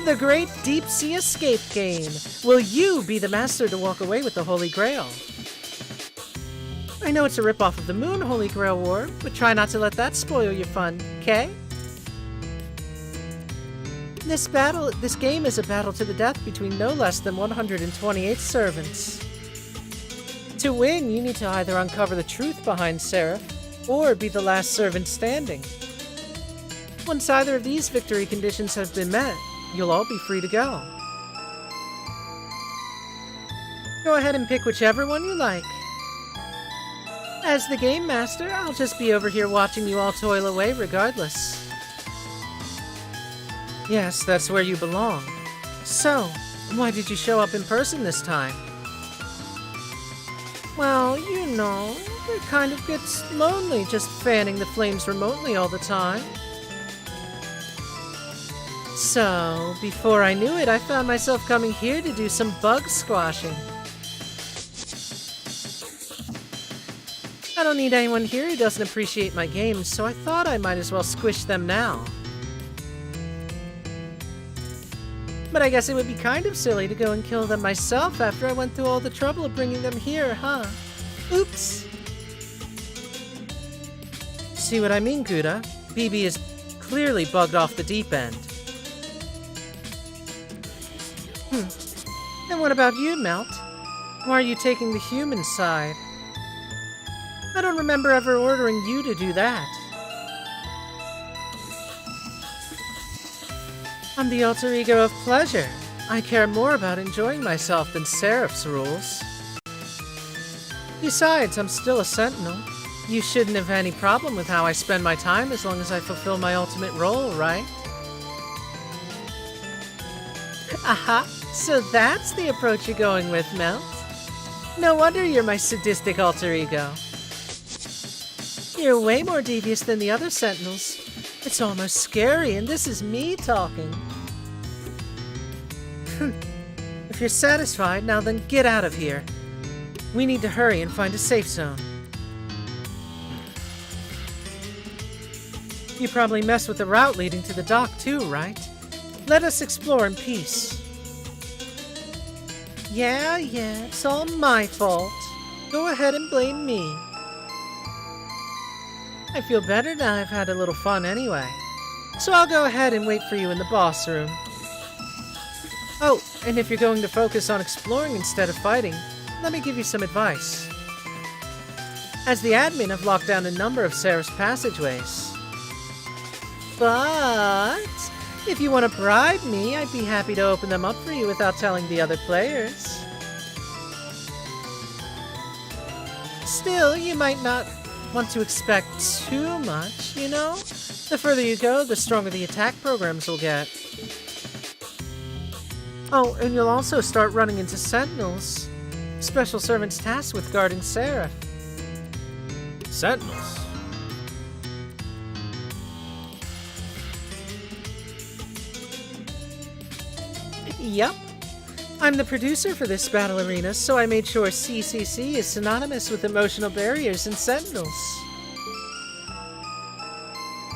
the Great Deep Sea Escape Game. Will you be the master to walk away with the Holy Grail? I know it's a ripoff of the Moon Holy Grail War, but try not to let that spoil your fun, okay? This game is a battle to the death between no less than 128 servants. To win, you need to either uncover the truth behind Seraph, or be the last servant standing. Once either of these victory conditions have been met, you'll all be free to go. Go ahead and pick whichever one you like. As the game master, I'll just be over here watching you all toil away regardless. Yes, that's where you belong. So, why did you show up in person this time? Well, you know, it kind of gets lonely just fanning the flames remotely all the time. So, before I knew it, I found myself coming here to do some bug squashing. I don't need anyone here who doesn't appreciate my games, so I thought I might as well squish them now. But I guess it would be kind of silly to go and kill them myself after I went through all the trouble of bringing them here, huh? Oops! See what I mean, Kuda? BB is clearly bugged off the deep end. And what about you, Melt? Why are you taking the human side? I don't remember ever ordering you to do that. I'm the alter ego of pleasure. I care more about enjoying myself than Seraph's rules. Besides, I'm still a sentinel. You shouldn't have any problem with how I spend my time as long as I fulfill my ultimate role, right? Aha! So that's the approach you're going with, Melt? No wonder you're my sadistic alter ego. You're way more devious than the other sentinels. It's almost scary, and this is me talking. If you're satisfied, now then get out of here. We need to hurry and find a safe zone. You probably messed with the route leading to the dock too, right? Let us explore in peace. Yeah, it's all my fault. Go ahead and blame me. I feel better now I've had a little fun anyway. So I'll go ahead and wait for you in the boss room. Oh, and if you're going to focus on exploring instead of fighting, let me give you some advice. As the admin, I've locked down a number of Seraph's passageways. But if you want to bribe me, I'd be happy to open them up for you without telling the other players. Still, you might not want to expect too much, you know? The further you go, the stronger the attack programs will get. Oh, and you'll also start running into sentinels. Special servants tasked with guarding Seraph. Sentinels? Yup. I'm the producer for this battle arena, so I made sure CCC is synonymous with emotional barriers and sentinels.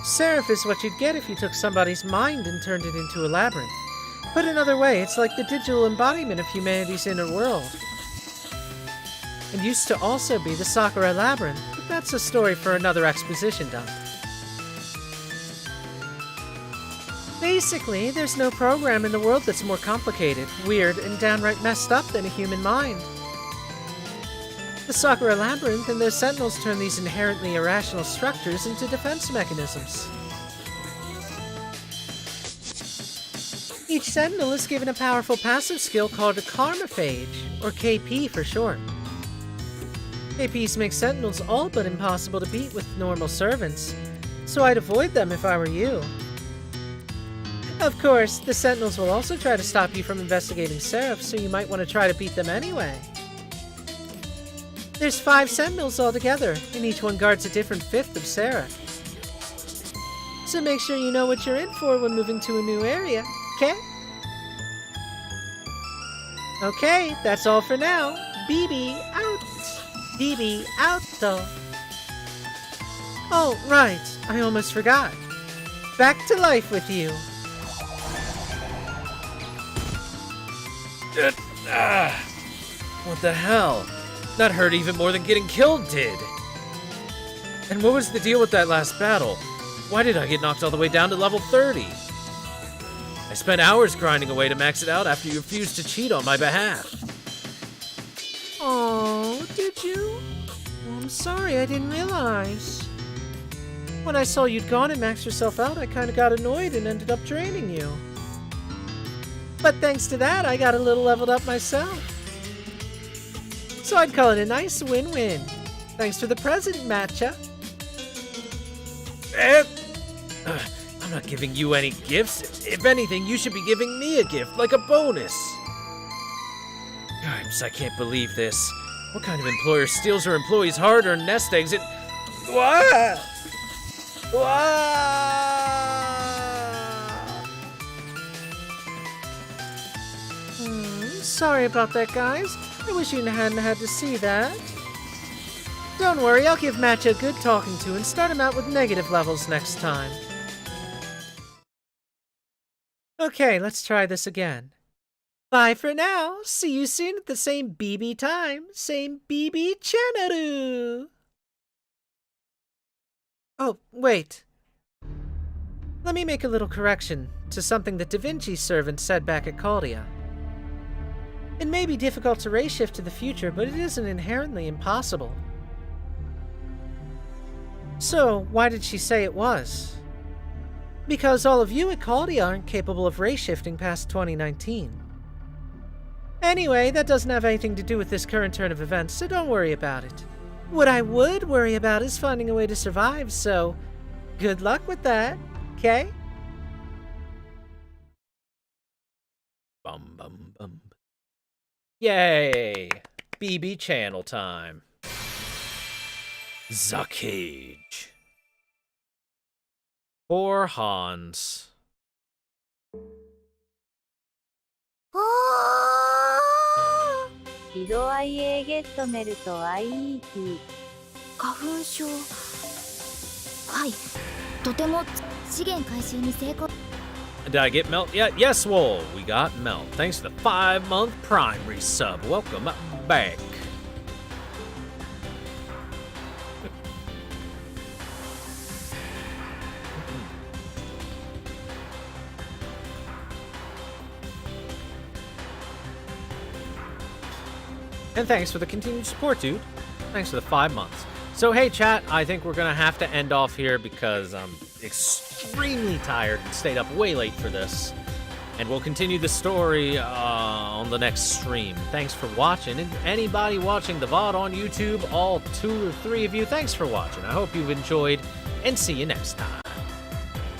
Seraph is what you'd get if you took somebody's mind and turned it into a labyrinth. Put another way, it's like the digital embodiment of humanity's inner world. It used to also be the Sakura Labyrinth, but that's a story for another exposition dump. Basically, there's no program in the world that's more complicated, weird, and downright messed up than a human mind. The Sakura Labyrinth and their sentinels turn these inherently irrational structures into defense mechanisms. Each sentinel is given a powerful passive skill called a Karma Phage, or KP for short. KPs make sentinels all but impossible to beat with normal servants, so I'd avoid them if I were you. Of course, the sentinels will also try to stop you from investigating Seraph, so you might want to try to beat them anyway. There's 5 sentinels altogether, and each one guards a different fifth of Seraph. So make sure you know what you're in for when moving to a new area, okay? Okay, that's all for now. BB out! BB out, though. Oh, right, I almost forgot. Back to life with you. What the hell? That hurt even more than getting killed did. And what was the deal with that last battle? Why did I get knocked all the way down to level 30? I spent hours grinding away to max it out after you refused to cheat on my behalf. Oh, did you? I'm sorry, I didn't realize. When I saw you'd gone and maxed yourself out, I kinda got annoyed and ended up draining you. But thanks to that, I got a little leveled up myself. So I'd call it a nice win-win. Thanks for the present, Matcha. I'm not giving you any gifts. If anything, you should be giving me a gift, like a bonus. Gosh, I can't believe this. What kind of employer steals her employees' hard-earned nest eggs and... What? Sorry about that, guys. I wish you hadn't had to see that. Don't worry, I'll give Matcha a good talking to and start him out with negative levels next time. Okay, let's try this again. Bye for now. See you soon at the same BB time, same BB channel. Oh, wait. Let me make a little correction to something that Da Vinci's servant said back at Caldia. It may be difficult to race shift to the future, but it isn't inherently impossible. So, why did she say it was? Because all of you at Caldia aren't capable of race shifting past 2019. Anyway, that doesn't have anything to do with this current turn of events, so don't worry about it. What I would worry about is finding a way to survive, so good luck with that, okay? Bum bum bum. Yay! BB channel time. The cage. Poor Hans. 喜怒哀エーゲットメルト IET 花粉症はいとても資源回収に成功 Did I get Melt? Yeah, yes, Wool. We got Melt. Thanks for the 5-month Prime resub. Welcome back. And thanks for the continued support, dude. Thanks for the 5 months. So, hey, chat, I think we're going to have to end off here because I'm extremely tired and stayed up way late for this. And we'll continue the story on the next stream. Thanks for watching. And anybody watching the VOD on YouTube, all 2 or 3 of you, thanks for watching. I hope you've enjoyed, and see you next time.